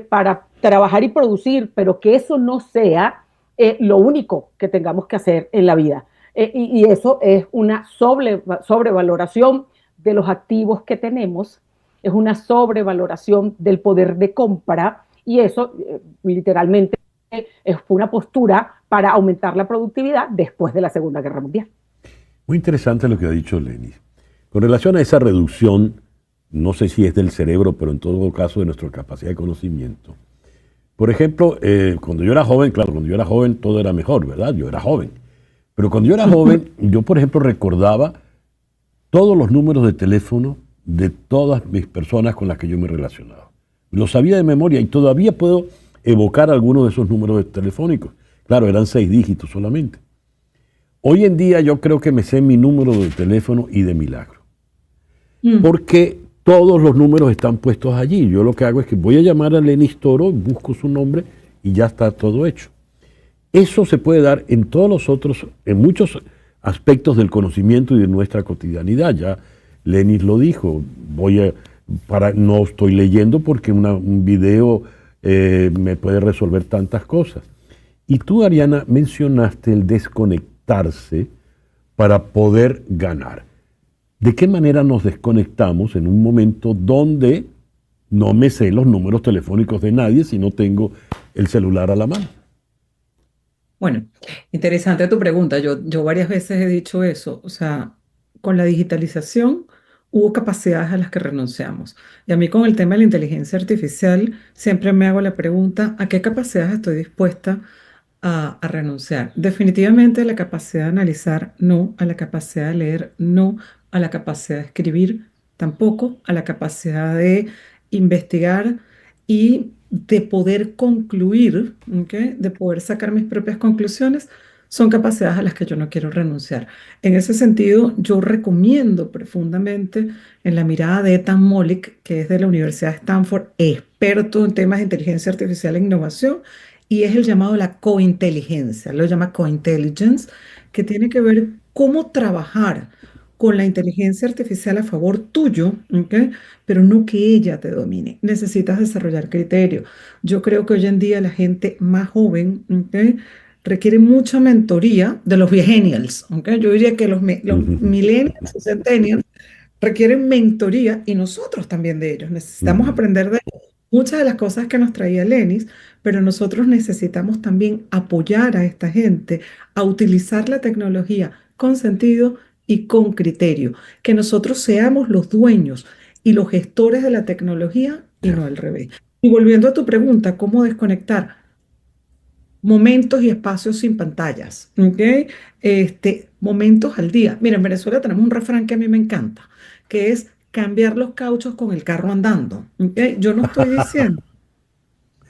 [SPEAKER 7] para trabajar y producir, pero que eso no sea lo único que tengamos que hacer en la vida. Y eso es una sobrevaloración de los activos que tenemos, es una sobrevaloración del poder de compra, y eso literalmente es una postura para aumentar la productividad después de la Segunda Guerra Mundial.
[SPEAKER 3] Muy interesante lo que ha dicho Lenis. Con relación a esa reducción, no sé si es del cerebro, pero en todo caso de nuestra capacidad de conocimiento. Por ejemplo, cuando yo era joven, claro, cuando yo era joven todo era mejor, ¿verdad? Yo era joven. Pero cuando yo era joven, yo por ejemplo recordaba todos los números de teléfono de todas mis personas con las que yo me relacionaba. Los sabía de memoria y todavía puedo evocar algunos de esos números telefónicos. Claro, eran 6 dígitos solamente. Hoy en día yo creo que me sé mi número de teléfono y de milagro. Porque todos los números están puestos allí. Yo lo que hago es que voy a llamar a Lenis Toro, busco su nombre y ya está todo hecho. Eso se puede dar en todos los otros, en muchos aspectos del conocimiento y de nuestra cotidianidad. Ya Lenis lo dijo, no estoy leyendo porque un video me puede resolver tantas cosas. Y tú, Arianna, mencionaste el desconectarse para poder ganar. ¿De qué manera nos desconectamos en un momento donde no me sé los números telefónicos de nadie si no tengo el celular a la mano?
[SPEAKER 8] Bueno, interesante tu pregunta. Yo varias veces he dicho eso. O sea, con la digitalización hubo capacidades a las que renunciamos. Y a mí con el tema de la inteligencia artificial siempre me hago la pregunta, ¿a qué capacidades estoy dispuesta a renunciar? Definitivamente a la capacidad de analizar, no. A la capacidad de leer, no. A la capacidad de escribir, tampoco. A la capacidad de investigar y de poder concluir, ¿ok? De poder sacar mis propias conclusiones, son capacidades a las que yo no quiero renunciar. En ese sentido, yo recomiendo profundamente en la mirada de Ethan Mollick, que es de la Universidad de Stanford, experto en temas de inteligencia artificial e innovación, y es el llamado la cointeligencia, lo llama cointelligence, que tiene que ver cómo trabajar con la inteligencia artificial a favor tuyo, ¿ok? Pero no que ella te domine. Necesitas desarrollar criterio. Yo creo que hoy en día la gente más joven, ¿ok?, requiere mucha mentoría de los millennials, ¿ok? Yo diría que los millennials o centennials requieren mentoría, y nosotros también de ellos. Necesitamos aprender de muchas de las cosas que nos traía Lenis, pero nosotros necesitamos también apoyar a esta gente a utilizar la tecnología con sentido y con criterio, que nosotros seamos los dueños y los gestores de la tecnología y no al revés. Y volviendo a tu pregunta, ¿cómo desconectar? Momentos y espacios sin pantallas, ¿ok? Momentos al día. Mira, en Venezuela tenemos un refrán que a mí me encanta, que es cambiar los cauchos con el carro andando, ¿ok? Yo no estoy diciendo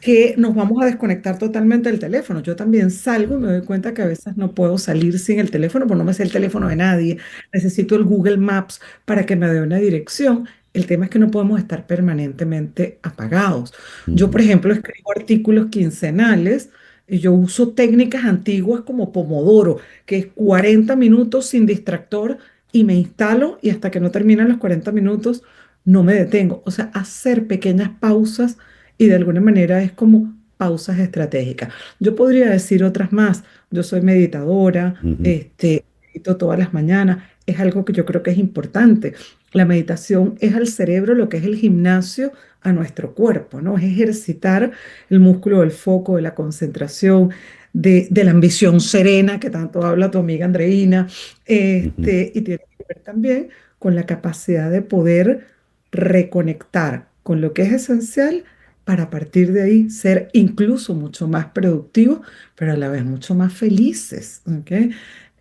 [SPEAKER 8] que nos vamos a desconectar totalmente del teléfono. Yo también salgo y me doy cuenta que a veces no puedo salir sin el teléfono, porque no me sé el teléfono de nadie. Necesito el Google Maps para que me dé una dirección. El tema es que no podemos estar permanentemente apagados. Yo,
[SPEAKER 3] Ujú.
[SPEAKER 8] por ejemplo, escribo artículos quincenales y yo uso técnicas antiguas como Pomodoro, que es 40 minutos sin distractor y me instalo y hasta que no terminan los 40 minutos no me detengo. O sea, hacer pequeñas pausas y de alguna manera es como pausas estratégicas. Yo podría decir otras más. Yo soy meditadora,
[SPEAKER 3] Ujú.
[SPEAKER 8] medito todas las mañanas. Es algo que yo creo que es importante. La meditación es al cerebro lo que es el gimnasio a nuestro cuerpo, ¿no? Es ejercitar el músculo del foco, de la concentración, de la ambición serena que tanto habla tu amiga Andreina,
[SPEAKER 3] Ujú.
[SPEAKER 8] y tiene que ver también con la capacidad de poder reconectar con lo que es esencial para a partir de ahí ser incluso mucho más productivos, pero a la vez mucho más felices, ¿ok?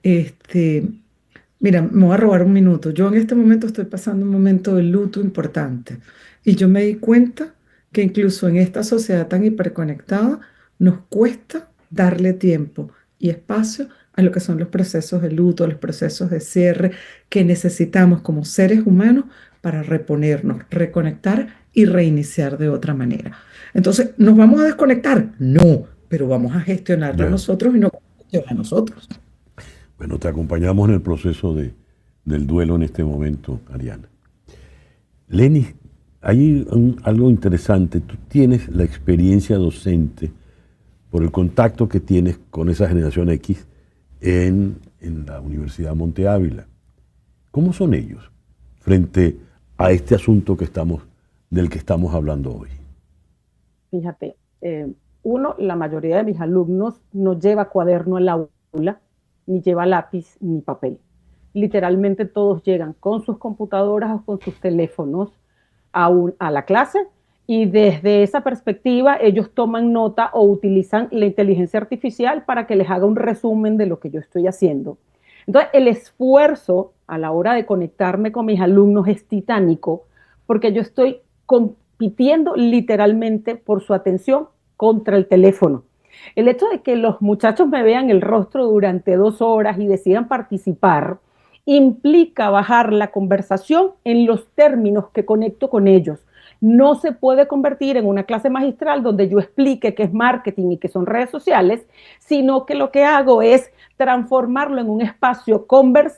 [SPEAKER 8] Este, Mira, me voy a robar un minuto. Yo en este momento estoy pasando un momento de luto importante y yo me di cuenta que incluso en esta sociedad tan hiperconectada nos cuesta darle tiempo y espacio a lo que son los procesos de luto, los procesos de cierre que necesitamos como seres humanos para reponernos, reconectar y reiniciar de otra manera. Entonces, ¿nos vamos a desconectar? No, pero vamos a gestionarlo
[SPEAKER 3] Ya.
[SPEAKER 8] nosotros y no a nosotros.
[SPEAKER 3] Bueno, te acompañamos en el proceso del duelo en este momento, Ariana. Lenny, hay algo interesante. Tú tienes la experiencia docente por el contacto que tienes con esa generación X en la Universidad Monte Ávila. ¿Cómo son ellos frente a este asunto del que estamos hablando hoy?
[SPEAKER 7] Fíjate, uno, la mayoría de mis alumnos no lleva cuaderno al aula, ni lleva lápiz ni papel. Literalmente todos llegan con sus computadoras o con sus teléfonos a la clase y desde esa perspectiva ellos toman nota o utilizan la inteligencia artificial para que les haga un resumen de lo que yo estoy haciendo. Entonces, el esfuerzo a la hora de conectarme con mis alumnos es titánico porque yo estoy compitiendo literalmente por su atención contra el teléfono. El hecho de que los muchachos me vean el rostro durante 2 horas y decidan participar implica bajar la conversación en los términos que conecto con ellos. No se puede convertir en una clase magistral donde yo explique qué es marketing y qué son redes sociales, sino que lo que hago es transformarlo en un espacio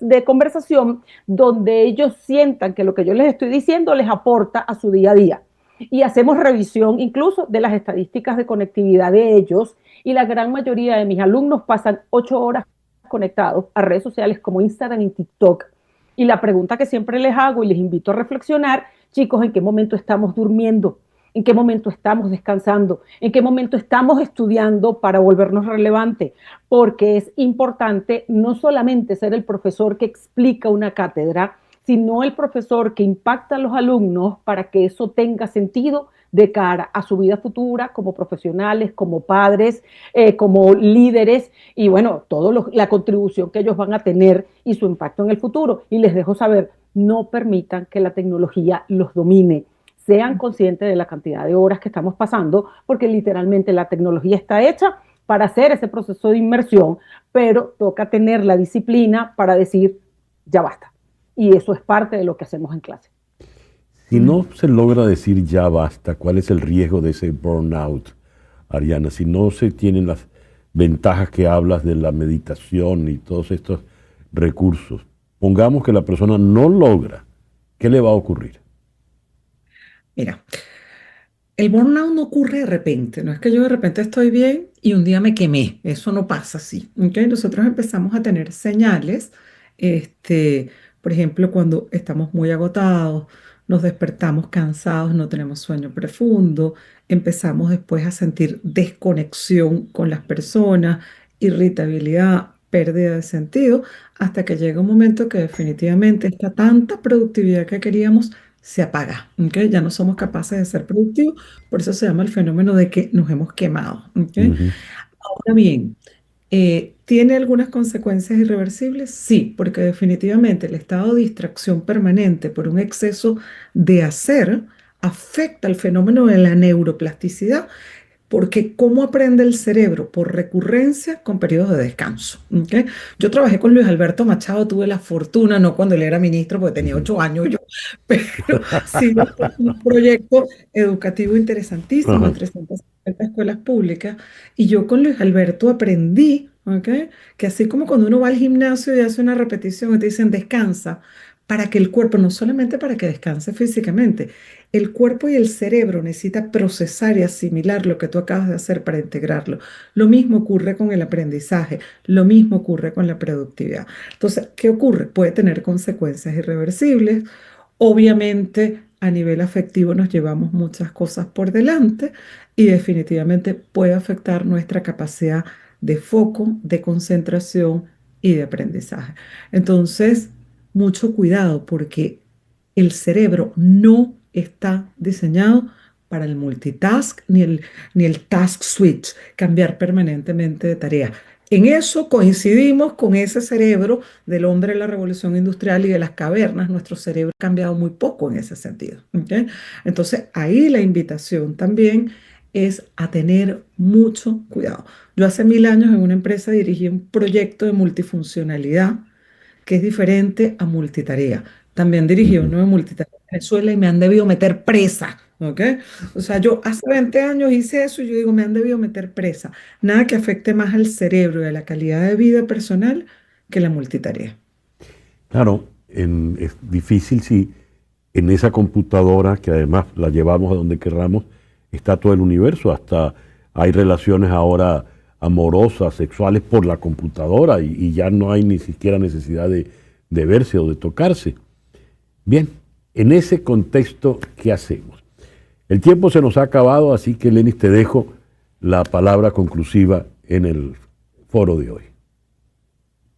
[SPEAKER 7] de conversación donde ellos sientan que lo que yo les estoy diciendo les aporta a su día a día. Y hacemos revisión incluso de las estadísticas de conectividad de ellos y la gran mayoría de mis alumnos pasan 8 horas conectados a redes sociales como Instagram y TikTok. Y la pregunta que siempre les hago y les invito a reflexionar, chicos, ¿en qué momento estamos durmiendo? ¿En qué momento estamos descansando? ¿En qué momento estamos estudiando para volvernos relevantes? Porque es importante no solamente ser el profesor que explica una cátedra, sino el profesor que impacta a los alumnos para que eso tenga sentido de cara a su vida futura como profesionales, como padres, como líderes y bueno, toda la contribución que ellos van a tener y su impacto en el futuro. Y les dejo saber, no permitan que la tecnología los domine. Sean conscientes de la cantidad de horas que estamos pasando, porque literalmente la tecnología está hecha para hacer ese proceso de inmersión, pero toca tener la disciplina para decir, ya basta. Y eso es parte de lo que hacemos en clase.
[SPEAKER 3] Si no se logra decir ya basta, ¿cuál es el riesgo de ese burnout, Ariana? Si no se tienen las ventajas que hablas de la meditación y todos estos recursos, pongamos que la persona no logra, ¿qué le va a ocurrir?
[SPEAKER 8] Mira, el burnout no ocurre de repente, no es que yo de repente estoy bien y un día me quemé, eso no pasa así, ¿ok? Nosotros empezamos a tener señales, este, por ejemplo, cuando estamos muy agotados, nos despertamos cansados, no tenemos sueño profundo, empezamos después a sentir desconexión con las personas, irritabilidad, pérdida de sentido, hasta que llega un momento que definitivamente esta tanta productividad que queríamos se apaga, ¿ok? Ya no somos capaces de ser productivos, por eso se llama el fenómeno de que nos hemos quemado, ¿ok?
[SPEAKER 3] Ujú.
[SPEAKER 8] Ahora bien, ¿tiene algunas consecuencias irreversibles? Sí, porque definitivamente el estado de distracción permanente por un exceso de hacer afecta el fenómeno de la neuroplasticidad, Porque ¿cómo aprende el cerebro? Por recurrencia con periodos de descanso. ¿Ok? Yo trabajé con Luis Alberto Machado, tuve la fortuna, no cuando él era ministro, porque tenía 8 años yo, pero sí un proyecto educativo interesantísimo en
[SPEAKER 3] Ajá.
[SPEAKER 8] 350 escuelas públicas. Y yo con Luis Alberto aprendí, ¿ok? Que así como cuando uno va al gimnasio y hace una repetición y te dicen descansa, para que el cuerpo, no solamente para que descanse físicamente, el cuerpo y el cerebro necesitan procesar y asimilar lo que tú acabas de hacer para integrarlo. Lo mismo ocurre con el aprendizaje, lo mismo ocurre con la productividad. Entonces, ¿qué ocurre? Puede tener consecuencias irreversibles. Obviamente, a nivel afectivo nos llevamos muchas cosas por delante y definitivamente puede afectar nuestra capacidad de foco, de concentración y de aprendizaje. Entonces, mucho cuidado porque el cerebro no está diseñado para el multitask ni el task switch, cambiar permanentemente de tarea. En eso coincidimos con ese cerebro del hombre de la revolución industrial y de las cavernas. Nuestro cerebro ha cambiado muy poco en ese sentido. ¿Ok? Entonces, ahí la invitación también es a tener mucho cuidado. Yo hace 1000 años en una empresa dirigí un proyecto de multifuncionalidad que es diferente a multitarea. También dirigí uno de multitarea en Venezuela y me han debido meter presa, ¿ok? O sea, yo hace 20 años hice eso y yo digo, me han debido meter presa. Nada que afecte más al cerebro y a la calidad de vida personal que la multitarea.
[SPEAKER 3] Claro, es difícil si en esa computadora, que además la llevamos a donde querramos, está todo el universo, hasta hay relaciones ahora amorosas, sexuales por la computadora y ya no hay ni siquiera necesidad de verse o de tocarse. Bien, en ese contexto, ¿qué hacemos? El tiempo se nos ha acabado, así que Lenis, te dejo la palabra conclusiva en el foro de hoy.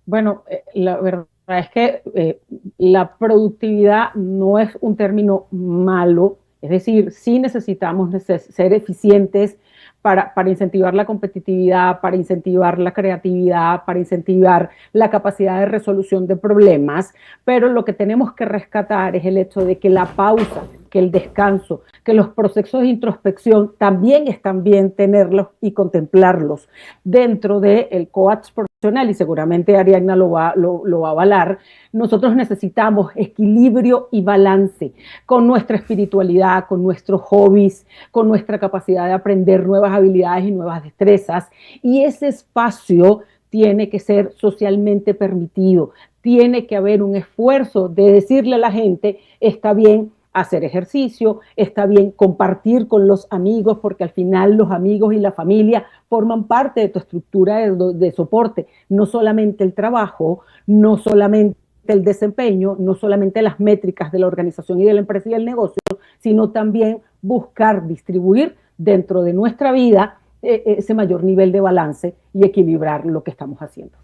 [SPEAKER 7] Bueno, la verdad es que la productividad no es un término malo, es decir, sí necesitamos ser eficientes para incentivar la competitividad, para incentivar la creatividad, para incentivar la capacidad de resolución de problemas, pero lo que tenemos que rescatar es el hecho de que la pausa, que el descanso, que los procesos de introspección también están bien tenerlos y contemplarlos dentro del coach profesional, y seguramente Ariadna lo va a avalar. Nosotros necesitamos equilibrio y balance con nuestra espiritualidad, con nuestros hobbies, con nuestra capacidad de aprender nuevas habilidades y nuevas destrezas, y ese espacio tiene que ser socialmente permitido, tiene que haber un esfuerzo de decirle a la gente, está bien hacer ejercicio, está bien compartir con los amigos, porque al final los amigos y la familia forman parte de tu estructura de soporte, no solamente el trabajo, no solamente el desempeño, no solamente las métricas de la organización y de la empresa y del negocio, sino también buscar distribuir dentro de nuestra vida ese mayor nivel de balance y equilibrar lo que estamos haciendo.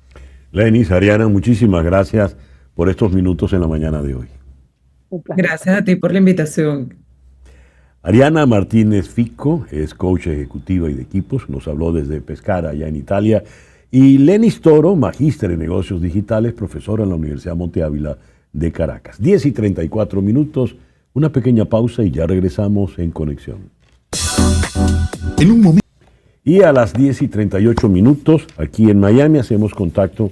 [SPEAKER 3] Lenis, Ariana, muchísimas gracias por estos minutos en la mañana de hoy.
[SPEAKER 8] Gracias a ti por la invitación.
[SPEAKER 3] Ariana Martínez Fico es coach ejecutiva y de equipos, nos habló desde Pescara, allá en Italia. Y Lenis Toro, magíster en negocios digitales, profesor en la Universidad Monte Ávila de Caracas. 10:34, una pequeña pausa y ya regresamos en Conexión.
[SPEAKER 9] En un momento.
[SPEAKER 3] Y a las 10:38, aquí en Miami, hacemos contacto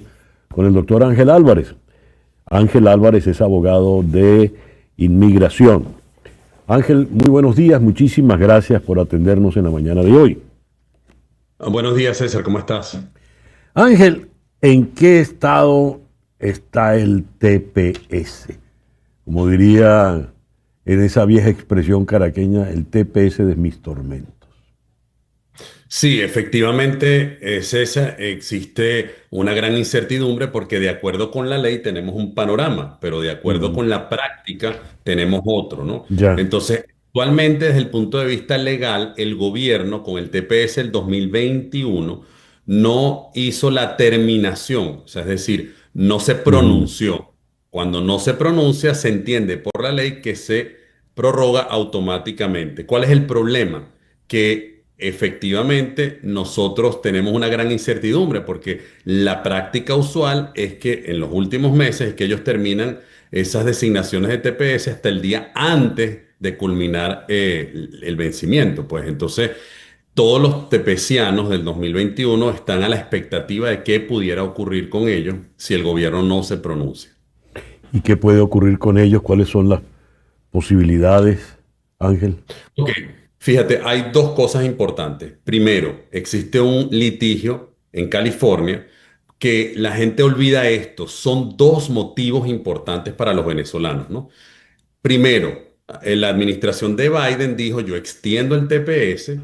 [SPEAKER 3] con el doctor Ángel Álvarez. Ángel Álvarez es abogado de inmigración. Ángel, muy buenos días, muchísimas gracias por atendernos en la mañana de hoy.
[SPEAKER 10] Buenos días, César, ¿cómo estás?
[SPEAKER 3] Ángel, ¿en qué estado está el TPS? Como diría en esa vieja expresión caraqueña, el TPS de mis tormentos.
[SPEAKER 10] Sí, efectivamente, César, existe una gran incertidumbre porque de acuerdo con la ley tenemos un panorama, pero de acuerdo con la práctica tenemos otro, ¿no?
[SPEAKER 3] Ya.
[SPEAKER 10] Entonces, actualmente desde el punto de vista legal, el gobierno con el TPS del 2021 no hizo la terminación, o sea, es decir, no se pronunció. Cuando no se pronuncia, se entiende por la ley que se prorroga automáticamente. ¿Cuál es el problema? Que efectivamente nosotros tenemos una gran incertidumbre porque la práctica usual es que en los últimos meses es que ellos terminan esas designaciones de TPS hasta el día antes de culminar el vencimiento. Pues entonces todos los tepecianos del 2021 están a la expectativa de qué pudiera ocurrir con ellos si el gobierno no se pronuncia.
[SPEAKER 3] ¿Y qué puede ocurrir con ellos? ¿Cuáles son las posibilidades, Ángel?
[SPEAKER 10] Ok, fíjate, hay dos cosas importantes. Primero, existe un litigio en California que la gente olvida esto. Son dos motivos importantes para los venezolanos, ¿no? Primero, la administración de Biden dijo, yo extiendo el TPS.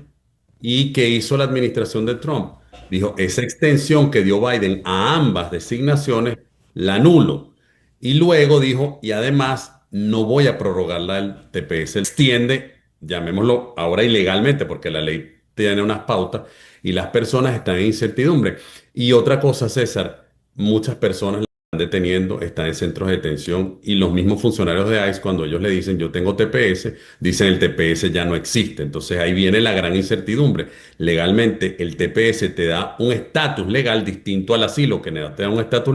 [SPEAKER 10] ¿Y qué hizo la administración de Trump? Dijo, esa extensión que dio Biden a ambas designaciones la anulo. Y luego dijo, y además no voy a prorrogarla el TPS. Extiende, llamémoslo ahora ilegalmente, porque la ley tiene unas pautas y las personas están en incertidumbre. Y otra cosa, César, muchas personas están deteniendo, están en centros de detención y los mismos funcionarios de ICE, cuando ellos le dicen yo tengo TPS, dicen el TPS ya no existe. Entonces ahí viene la gran incertidumbre. Legalmente el TPS te da un estatus legal distinto al asilo, que te da un estatus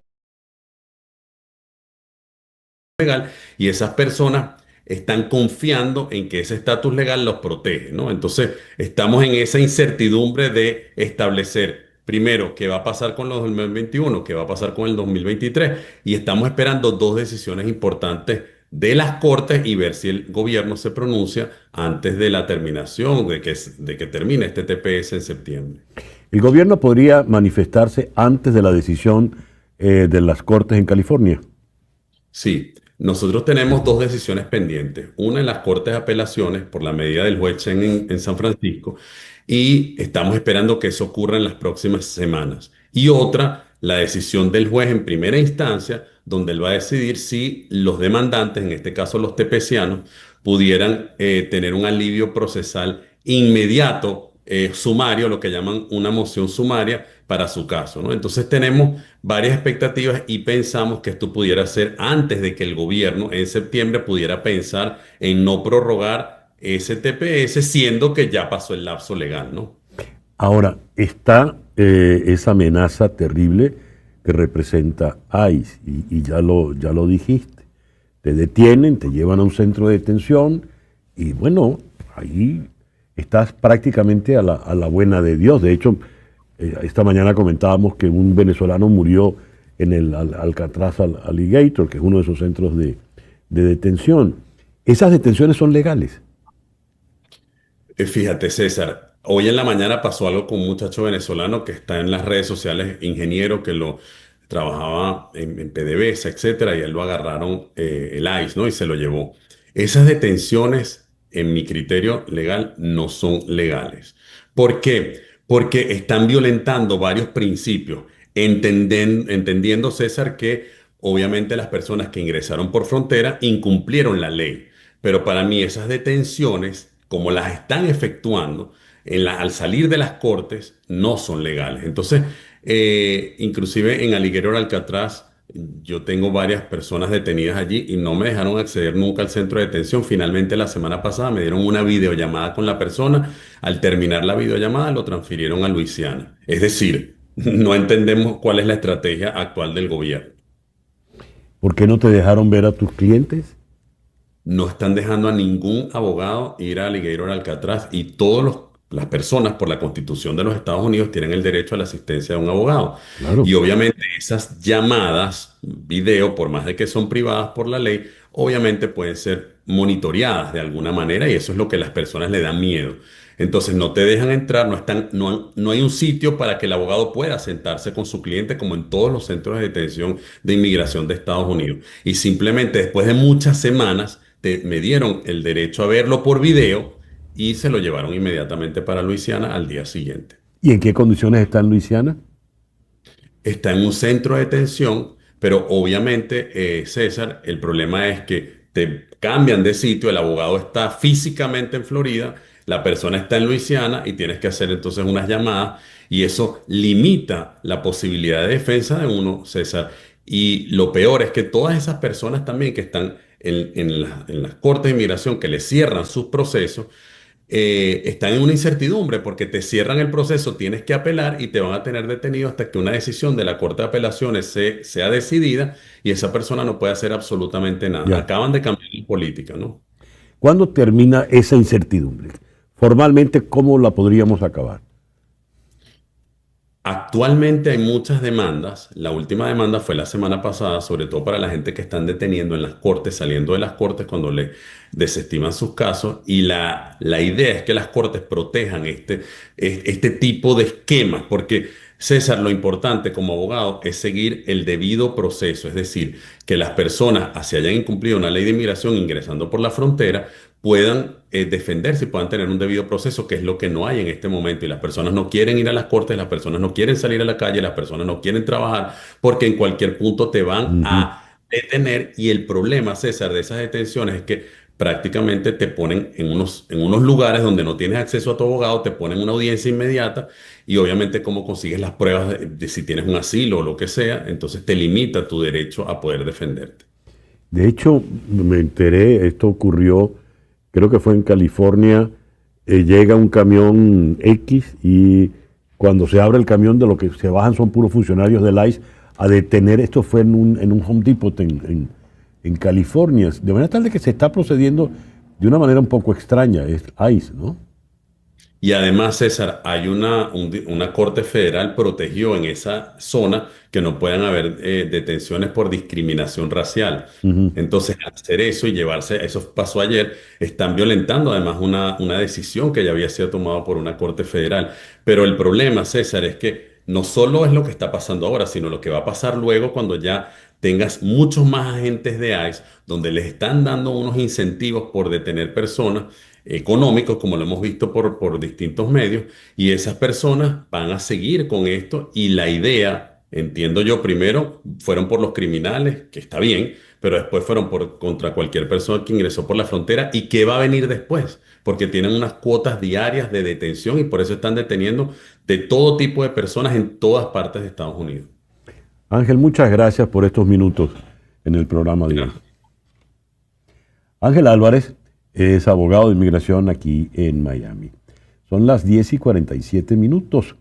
[SPEAKER 10] legal y esas personas están confiando en que ese estatus legal los protege, ¿no? Entonces estamos en esa incertidumbre de establecer primero qué va a pasar con los 2021, qué va a pasar con el 2023 y estamos esperando dos decisiones importantes de las cortes y ver si el gobierno se pronuncia antes de la terminación, de que termine este TPS en septiembre.
[SPEAKER 3] ¿El gobierno podría manifestarse antes de la decisión de las cortes en California?
[SPEAKER 10] Sí, nosotros tenemos dos decisiones pendientes. Una en las Cortes de Apelaciones por la medida del juez Chen en San Francisco y estamos esperando que eso ocurra en las próximas semanas. Y otra, la decisión del juez en primera instancia, donde él va a decidir si los demandantes, en este caso los tepecianos, pudieran tener un alivio procesal inmediato, sumario, lo que llaman una moción sumaria para su caso, ¿no? Entonces tenemos varias expectativas y pensamos que esto pudiera ser antes de que el gobierno en septiembre pudiera pensar en no prorrogar ese TPS, siendo que ya pasó el lapso legal, ¿no?
[SPEAKER 3] Ahora, está esa amenaza terrible que representa ICE, y ya lo dijiste. Te detienen, te llevan a un centro de detención, y bueno, ahí estás prácticamente a la buena de Dios. De hecho, esta mañana comentábamos que un venezolano murió en el Alcatraz Alligator, que es uno de esos centros de detención. ¿Esas detenciones son legales?
[SPEAKER 10] Fíjate, César, hoy en la mañana pasó algo con un muchacho venezolano que está en las redes sociales, ingeniero que lo trabajaba en PDVSA, etcétera, y a él lo agarraron el ICE, ¿no? Y se lo llevó. Esas detenciones, en mi criterio legal, no son legales. ¿Por qué? Porque están violentando varios principios, entendiendo, César, que obviamente las personas que ingresaron por frontera incumplieron la ley. Pero para mí esas detenciones, como las están efectuando al salir de las cortes, no son legales. Entonces, inclusive en Alligator Alcatraz, yo tengo varias personas detenidas allí y no me dejaron acceder nunca al centro de detención. Finalmente, la semana pasada me dieron una videollamada con la persona. Al terminar la videollamada, lo transfirieron a Luisiana. Es decir, no entendemos cuál es la estrategia actual del gobierno.
[SPEAKER 3] ¿Por qué no te dejaron ver a tus clientes?
[SPEAKER 10] No están dejando a ningún abogado ir a Alligator Alcatraz y todas las personas por la Constitución de los Estados Unidos tienen el derecho a la asistencia de un abogado.
[SPEAKER 3] Claro.
[SPEAKER 10] Y obviamente esas llamadas, video, por más de que son privadas por la ley, obviamente pueden ser monitoreadas de alguna manera y eso es lo que a las personas le da miedo. Entonces no te dejan entrar, no hay un sitio para que el abogado pueda sentarse con su cliente como en todos los centros de detención de inmigración de Estados Unidos. Y simplemente después de muchas semanas me dieron el derecho a verlo por video y se lo llevaron inmediatamente para Luisiana al día siguiente.
[SPEAKER 3] ¿Y en qué condiciones está en Luisiana?
[SPEAKER 10] Está en un centro de detención, pero obviamente, César, el problema es que te cambian de sitio, el abogado está físicamente en Florida, la persona está en Luisiana y tienes que hacer entonces unas llamadas y eso limita la posibilidad de defensa de uno, César. Y lo peor es que todas esas personas también que están en las cortes de inmigración, que les cierran sus procesos, están en una incertidumbre porque te cierran el proceso, tienes que apelar y te van a tener detenido hasta que una decisión de la Corte de Apelaciones sea decidida y esa persona no puede hacer absolutamente nada.
[SPEAKER 3] Ya.
[SPEAKER 10] Acaban de cambiar la política, ¿no?
[SPEAKER 3] ¿Cuándo termina esa incertidumbre? formalmente, ¿cómo la podríamos acabar?
[SPEAKER 10] Actualmente hay muchas demandas. La última demanda fue la semana pasada, sobre todo para la gente que están deteniendo en las cortes, saliendo de las cortes cuando le desestiman sus casos. Y la idea es que las cortes protejan este tipo de esquemas, porque César, lo importante como abogado es seguir el debido proceso, es decir, que las personas, si hayan incumplido una ley de inmigración ingresando por la frontera, puedan defenderse y puedan tener un debido proceso, que es lo que no hay en este momento. Y las personas no quieren ir a las cortes, las personas no quieren salir a la calle, las personas no quieren trabajar, porque en cualquier punto te van a detener. Y el problema, César, de esas detenciones es que prácticamente te ponen en unos lugares donde no tienes acceso a tu abogado, te ponen una audiencia inmediata y obviamente cómo consigues las pruebas de si tienes un asilo o lo que sea, entonces te limita tu derecho a poder defenderte.
[SPEAKER 3] De hecho, me enteré, esto ocurrió, creo que fue en California, llega un camión X y cuando se abre el camión, de lo que se bajan son puros funcionarios del ICE a detener. Esto fue en un Home Depot en California, de manera tal de que se está procediendo de una manera un poco extraña, es ICE, ¿no?
[SPEAKER 10] Y además, César, hay una corte federal protegió en esa zona que no puedan haber detenciones por discriminación racial. Entonces, hacer eso y llevarse, eso pasó ayer, están violentando además una decisión que ya había sido tomada por una corte federal. Pero el problema, César, es que no solo es lo que está pasando ahora, sino lo que va a pasar luego cuando ya tengas muchos más agentes de ICE, donde les están dando unos incentivos por detener personas económicos, como lo hemos visto por distintos medios, y esas personas van a seguir con esto. Y la idea, entiendo yo, primero fueron por los criminales, que está bien, pero después fueron contra cualquier persona que ingresó por la frontera. ¿Y qué va a venir después? Porque tienen unas cuotas diarias de detención y por eso están deteniendo de todo tipo de personas en todas partes de Estados Unidos.
[SPEAKER 3] Ángel, muchas gracias por estos minutos en el programa de hoy. Ángel Álvarez es abogado de inmigración aquí en Miami. Son las 10:47.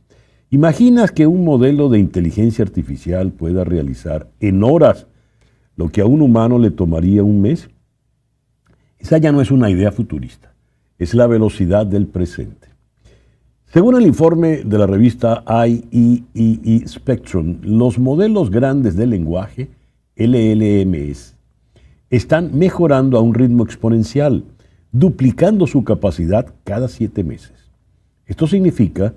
[SPEAKER 3] ¿Imaginas que un modelo de inteligencia artificial pueda realizar en horas lo que a un humano le tomaría un mes? Esa ya no es una idea futurista, es la velocidad del presente. Según el informe de la revista IEEE Spectrum, los modelos grandes de lenguaje, LLMs, están mejorando a un ritmo exponencial, duplicando su capacidad cada 7 meses. Esto significa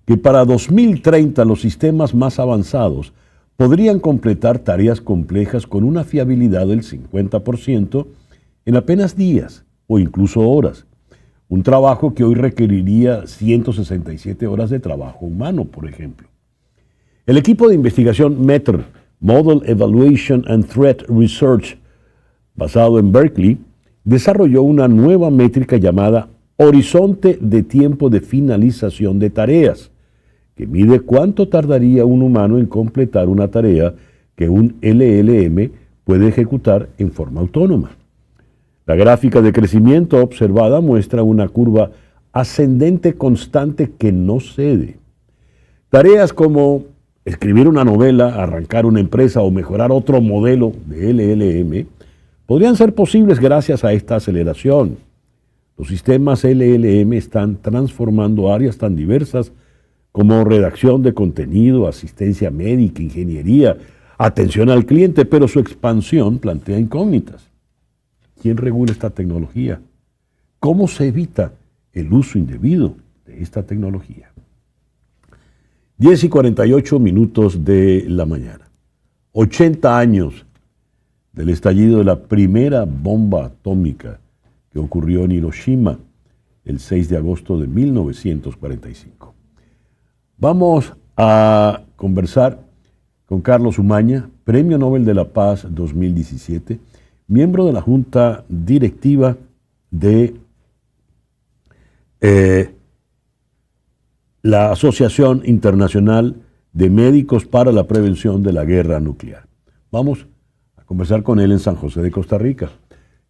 [SPEAKER 3] que para 2030 los sistemas más avanzados podrían completar tareas complejas con una fiabilidad del 50% en apenas días o incluso horas. Un trabajo que hoy requeriría 167 horas de trabajo humano, por ejemplo. El equipo de investigación METR, Model Evaluation and Threat Research, basado en Berkeley, desarrolló una nueva métrica llamada Horizonte de Tiempo de Finalización de Tareas, que mide cuánto tardaría un humano en completar una tarea que un LLM puede ejecutar en forma autónoma. La gráfica de crecimiento observada muestra una curva ascendente constante que no cede. Tareas como escribir una novela, arrancar una empresa o mejorar otro modelo de LLM podrían ser posibles gracias a esta aceleración. Los sistemas LLM están transformando áreas tan diversas como redacción de contenido, asistencia médica, ingeniería, atención al cliente, pero su expansión plantea incógnitas. ¿Quién regula esta tecnología? ¿Cómo se evita el uso indebido de esta tecnología? 10:48 de la mañana. 80 años del estallido de la primera bomba atómica que ocurrió en Hiroshima el 6 de agosto de 1945. Vamos a conversar con Carlos Umaña, Premio Nobel de la Paz 2017, miembro de la Junta Directiva de la Asociación Internacional de Médicos para la Prevención de la Guerra Nuclear. Vamos a conversar con él en San José de Costa Rica.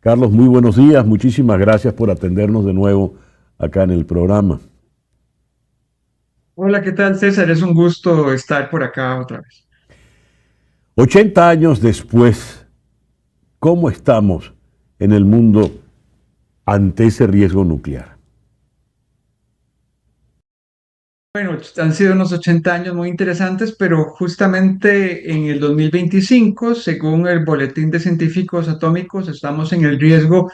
[SPEAKER 3] Carlos, muy buenos días. Muchísimas gracias por atendernos de nuevo acá en el programa.
[SPEAKER 11] Hola, ¿qué tal, César? Es un gusto estar por acá otra vez.
[SPEAKER 3] 80 años después, ¿cómo estamos en el mundo ante ese riesgo nuclear?
[SPEAKER 11] Bueno, han sido unos 80 años muy interesantes, pero justamente en el 2025, según el Boletín de Científicos Atómicos, estamos en el riesgo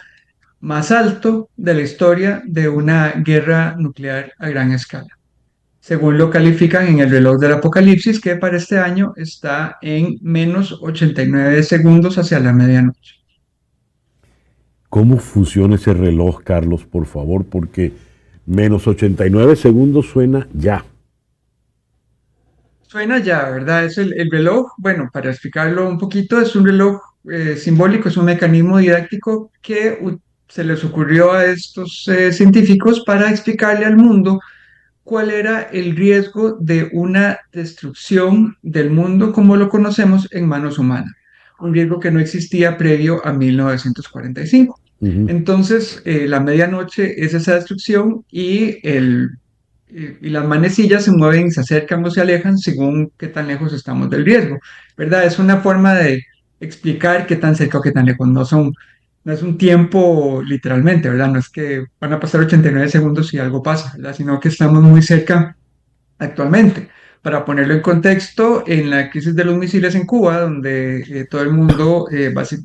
[SPEAKER 11] más alto de la historia de una guerra nuclear a gran escala, según lo califican en el reloj del apocalipsis, que para este año está en menos 89 segundos hacia la medianoche.
[SPEAKER 3] ¿Cómo funciona ese reloj, Carlos, por favor? Porque menos 89 segundos suena ya.
[SPEAKER 11] Suena ya, ¿verdad? Es el reloj, bueno, para explicarlo un poquito, es un reloj simbólico, es un mecanismo didáctico que se les ocurrió a estos científicos para explicarle al mundo cuál era el riesgo de una destrucción del mundo como lo conocemos en manos humanas, un riesgo que no existía previo a 1945. Entonces, la medianoche es esa destrucción y las manecillas se mueven, se acercan o se alejan según qué tan lejos estamos del riesgo, ¿verdad? Es una forma de explicar qué tan cerca o qué tan lejos. No es un tiempo literalmente, ¿verdad? No es que van a pasar 89 segundos y algo pasa, ¿verdad? Sino que estamos muy cerca actualmente. Para ponerlo en contexto, en la crisis de los misiles en Cuba, donde todo el mundo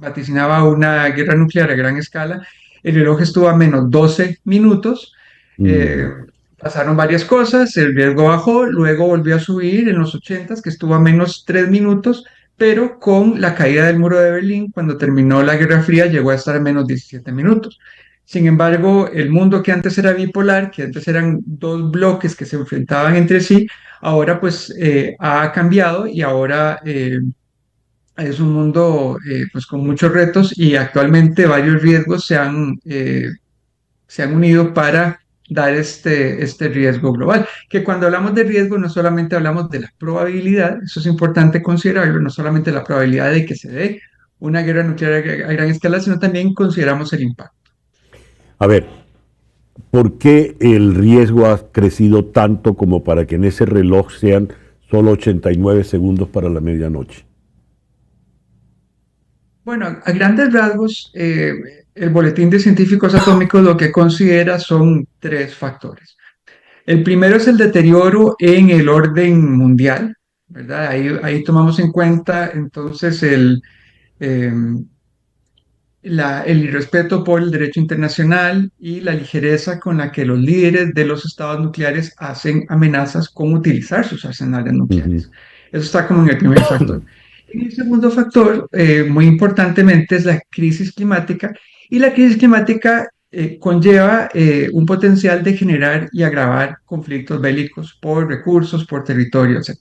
[SPEAKER 11] vaticinaba una guerra nuclear a gran escala, el reloj estuvo a menos 12 minutos. eh, Pasaron varias cosas, el riesgo bajó, luego volvió a subir en los 80, que estuvo a menos 3 minutos, pero con la caída del muro de Berlín, cuando terminó la Guerra Fría, llegó a estar a menos 17 minutos. Sin embargo, el mundo que antes era bipolar, que antes eran dos bloques que se enfrentaban entre sí, ahora pues ha cambiado y ahora es un mundo pues con muchos retos y actualmente varios riesgos se han unido para dar este riesgo global. Que cuando hablamos de riesgo no solamente hablamos de la probabilidad, eso es importante considerarlo, no solamente la probabilidad de que se dé una guerra nuclear a gran escala, sino también consideramos el impacto.
[SPEAKER 3] A ver, ¿por qué el riesgo ha crecido tanto como para que en ese reloj sean solo 89 segundos para la medianoche?
[SPEAKER 11] Bueno, a grandes rasgos, el Boletín de Científicos Atómicos lo que considera son tres factores. El primero es el deterioro en el orden mundial, ¿verdad? Ahí tomamos en cuenta entonces eh, el irrespeto por el derecho internacional y la ligereza con la que los líderes de los estados nucleares hacen amenazas con utilizar sus arsenales nucleares. Eso está como en el primer factor. Y el segundo factor, muy importantemente, es la crisis climática. Y la crisis climática conlleva un potencial de generar y agravar conflictos bélicos por recursos, por territorio, etc.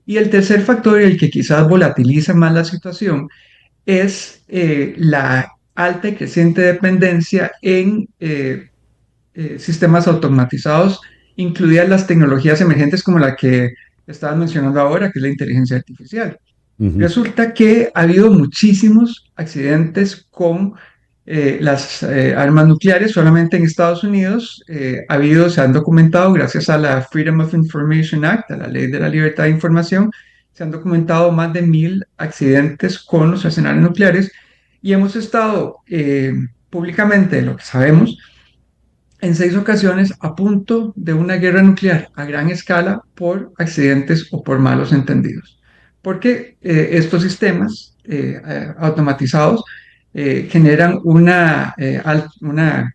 [SPEAKER 11] Y el tercer factor, el que quizás volatiliza más la situación, es la alta y creciente dependencia en sistemas automatizados, incluidas las tecnologías emergentes como la que estabas mencionando ahora, que es la inteligencia artificial. Resulta que ha habido muchísimos accidentes con las armas nucleares. Solamente en Estados Unidos se han documentado, gracias a la Freedom of Information Act, a la Ley de la Libertad de Información, se han documentado más de 1.000 accidentes con los arsenales nucleares y hemos estado públicamente, lo que sabemos, en 6 ocasiones a punto de una guerra nuclear a gran escala por accidentes o por malos entendidos. Porque estos sistemas automatizados generan una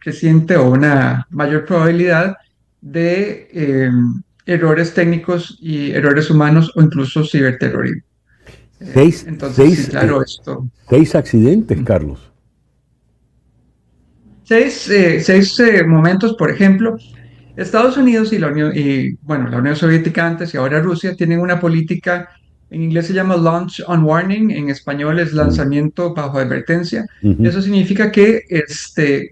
[SPEAKER 11] creciente o una mayor probabilidad de errores técnicos y errores humanos o incluso ciberterrorismo. Entonces, sí, claro, esto.
[SPEAKER 3] 6 accidentes, Carlos.
[SPEAKER 11] 6 momentos, por ejemplo, Estados Unidos y la Unión Soviética antes y ahora Rusia tienen una política, en inglés se llama Launch on Warning, en español es lanzamiento bajo advertencia. Eso significa que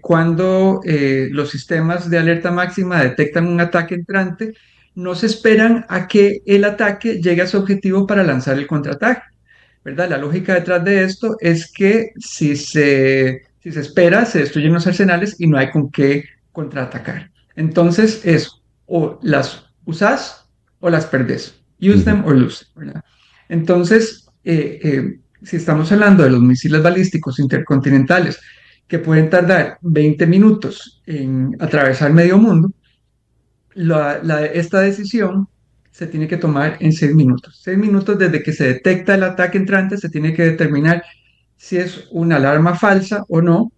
[SPEAKER 11] cuando los sistemas de alerta máxima detectan un ataque entrante, no se esperan a que el ataque llegue a su objetivo para lanzar el contraataque, ¿verdad? La lógica detrás de esto es que si se espera, se destruyen los arsenales y no hay con qué contraatacar. Entonces es o las usas o las perdés. Use them or lose them, ¿verdad? Entonces, si estamos hablando de los misiles balísticos intercontinentales que pueden tardar 20 minutos en atravesar medio mundo, esta decisión se tiene que tomar en 6 minutos. 6 minutos desde que se detecta el ataque entrante, se tiene que determinar si es una alarma falsa o no.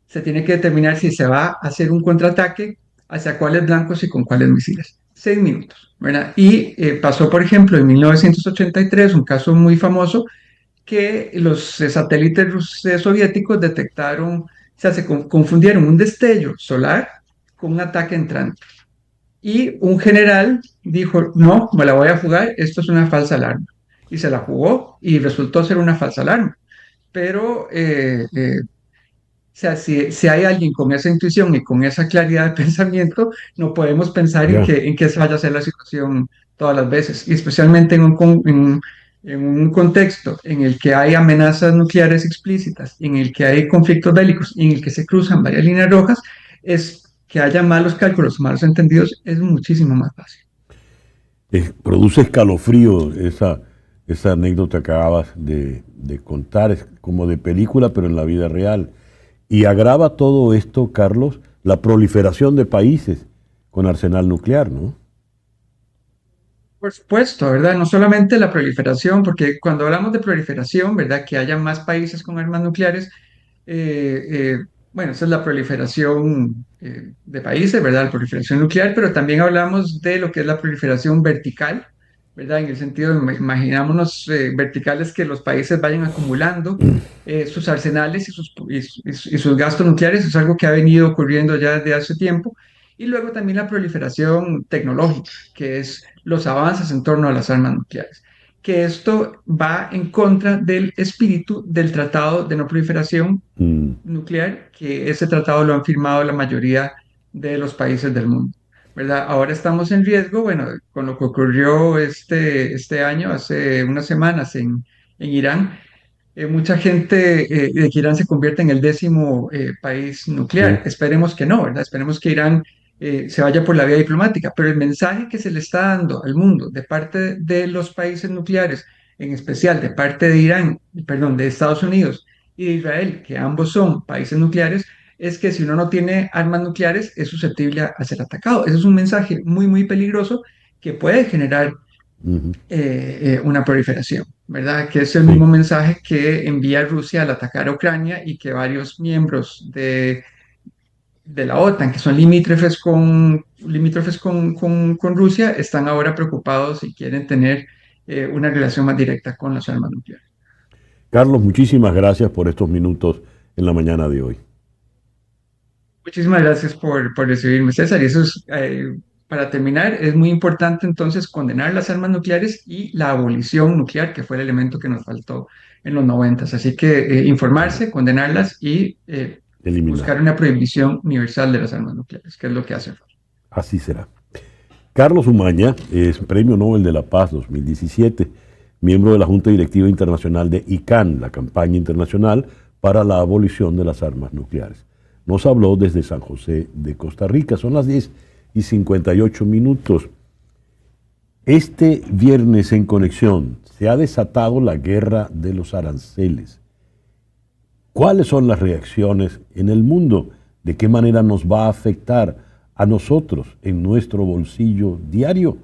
[SPEAKER 11] Se tiene que determinar si se va a hacer un contraataque, hacia cuáles blancos y con cuáles misiles. 6 minutos, ¿verdad? Y pasó, por ejemplo, en 1983, un caso muy famoso, que los satélites soviéticos detectaron, o sea, confundieron un destello solar con un ataque entrante. Y un general dijo, no, me la voy a jugar, esto es una falsa alarma. Y se la jugó y resultó ser una falsa alarma. Pero o sea, si hay alguien con esa intuición y con esa claridad de pensamiento, no podemos pensar
[SPEAKER 3] Ya.
[SPEAKER 11] en que esa vaya a ser la situación todas las veces, y especialmente en un contexto en el que hay amenazas nucleares explícitas, en el que hay conflictos bélicos, en el que se cruzan varias líneas rojas, es que haya malos cálculos, malos entendidos, es muchísimo más fácil.
[SPEAKER 3] Produce escalofrío esa anécdota que acabas de contar, es como de película, pero en la vida real. Y agrava todo esto, Carlos, la proliferación de países con arsenal nuclear, ¿no?
[SPEAKER 11] Por supuesto, ¿verdad? No solamente la proliferación, porque cuando hablamos de proliferación, ¿verdad? Que haya más países con armas nucleares, eh, eh, bueno, esa es la proliferación de países, ¿verdad? La proliferación nuclear, pero también hablamos de lo que es la proliferación vertical, ¿verdad? En el sentido, imaginámonos verticales, que los países vayan acumulando sus arsenales y sus gastos nucleares. Es algo que ha venido ocurriendo ya desde hace tiempo. Y luego también la proliferación tecnológica, que es los avances en torno a las armas nucleares, que esto va en contra del espíritu del Tratado de No Proliferación Nuclear, que ese tratado lo han firmado la mayoría de los países del mundo, ¿verdad? Ahora estamos en riesgo, bueno, con lo que ocurrió este año, hace unas semanas en Irán. Mucha gente de que Irán se convierta en el 10º país nuclear.
[SPEAKER 3] Sí.
[SPEAKER 11] Esperemos que no, ¿verdad? Esperemos que Irán se vaya por la vía diplomática, pero el mensaje que se le está dando al mundo de parte de los países nucleares, en especial de parte de Irán, perdón, de Estados Unidos y de Israel, que ambos son países nucleares, es que si uno no tiene armas nucleares es susceptible a ser atacado. Ese es un mensaje muy, muy peligroso que puede generar
[SPEAKER 3] Ujú.
[SPEAKER 11] una proliferación, ¿verdad? Que es el
[SPEAKER 3] Sí.
[SPEAKER 11] mismo mensaje que envía Rusia al atacar a Ucrania, y que varios miembros de la OTAN, que son limítrofes con Rusia, están ahora preocupados y quieren tener una relación más directa con las armas nucleares.
[SPEAKER 3] Carlos, muchísimas gracias por estos minutos en la mañana de hoy.
[SPEAKER 11] Muchísimas gracias por recibirme, César. Y eso es, para terminar, es muy importante entonces condenar las armas nucleares y la abolición nuclear, que fue el elemento que nos faltó en los 90. Así que informarse, condenarlas y
[SPEAKER 3] Eliminar.
[SPEAKER 11] buscar una prohibición universal de las armas nucleares, que es lo que hace falta.
[SPEAKER 3] Así será. Carlos Umaña es Premio Nobel de la Paz 2017, miembro de la Junta Directiva Internacional de ICAN, la campaña internacional para la abolición de las armas nucleares. Nos habló desde San José de Costa Rica. Son las 10:58. Este viernes en Conexión se ha desatado la guerra de los aranceles. ¿Cuáles son las reacciones en el mundo? ¿De qué manera nos va a afectar a nosotros en nuestro bolsillo diario?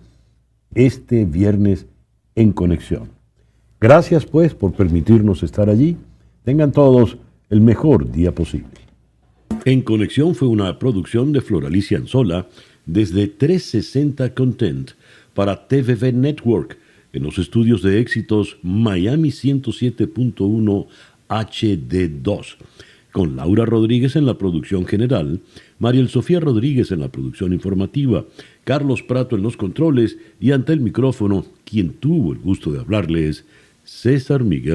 [SPEAKER 3] Este viernes en Conexión. Gracias pues por permitirnos estar allí. Tengan todos el mejor día posible. En Conexión fue una producción de Floralicia Anzola desde 360 Content para TVV Network en los estudios de éxitos Miami 107.1 HD2, con Laura Rodríguez en la producción general, Mariel Sofía Rodríguez en la producción informativa, Carlos Prato en los controles y ante el micrófono, quien tuvo el gusto de hablarles, César Miguel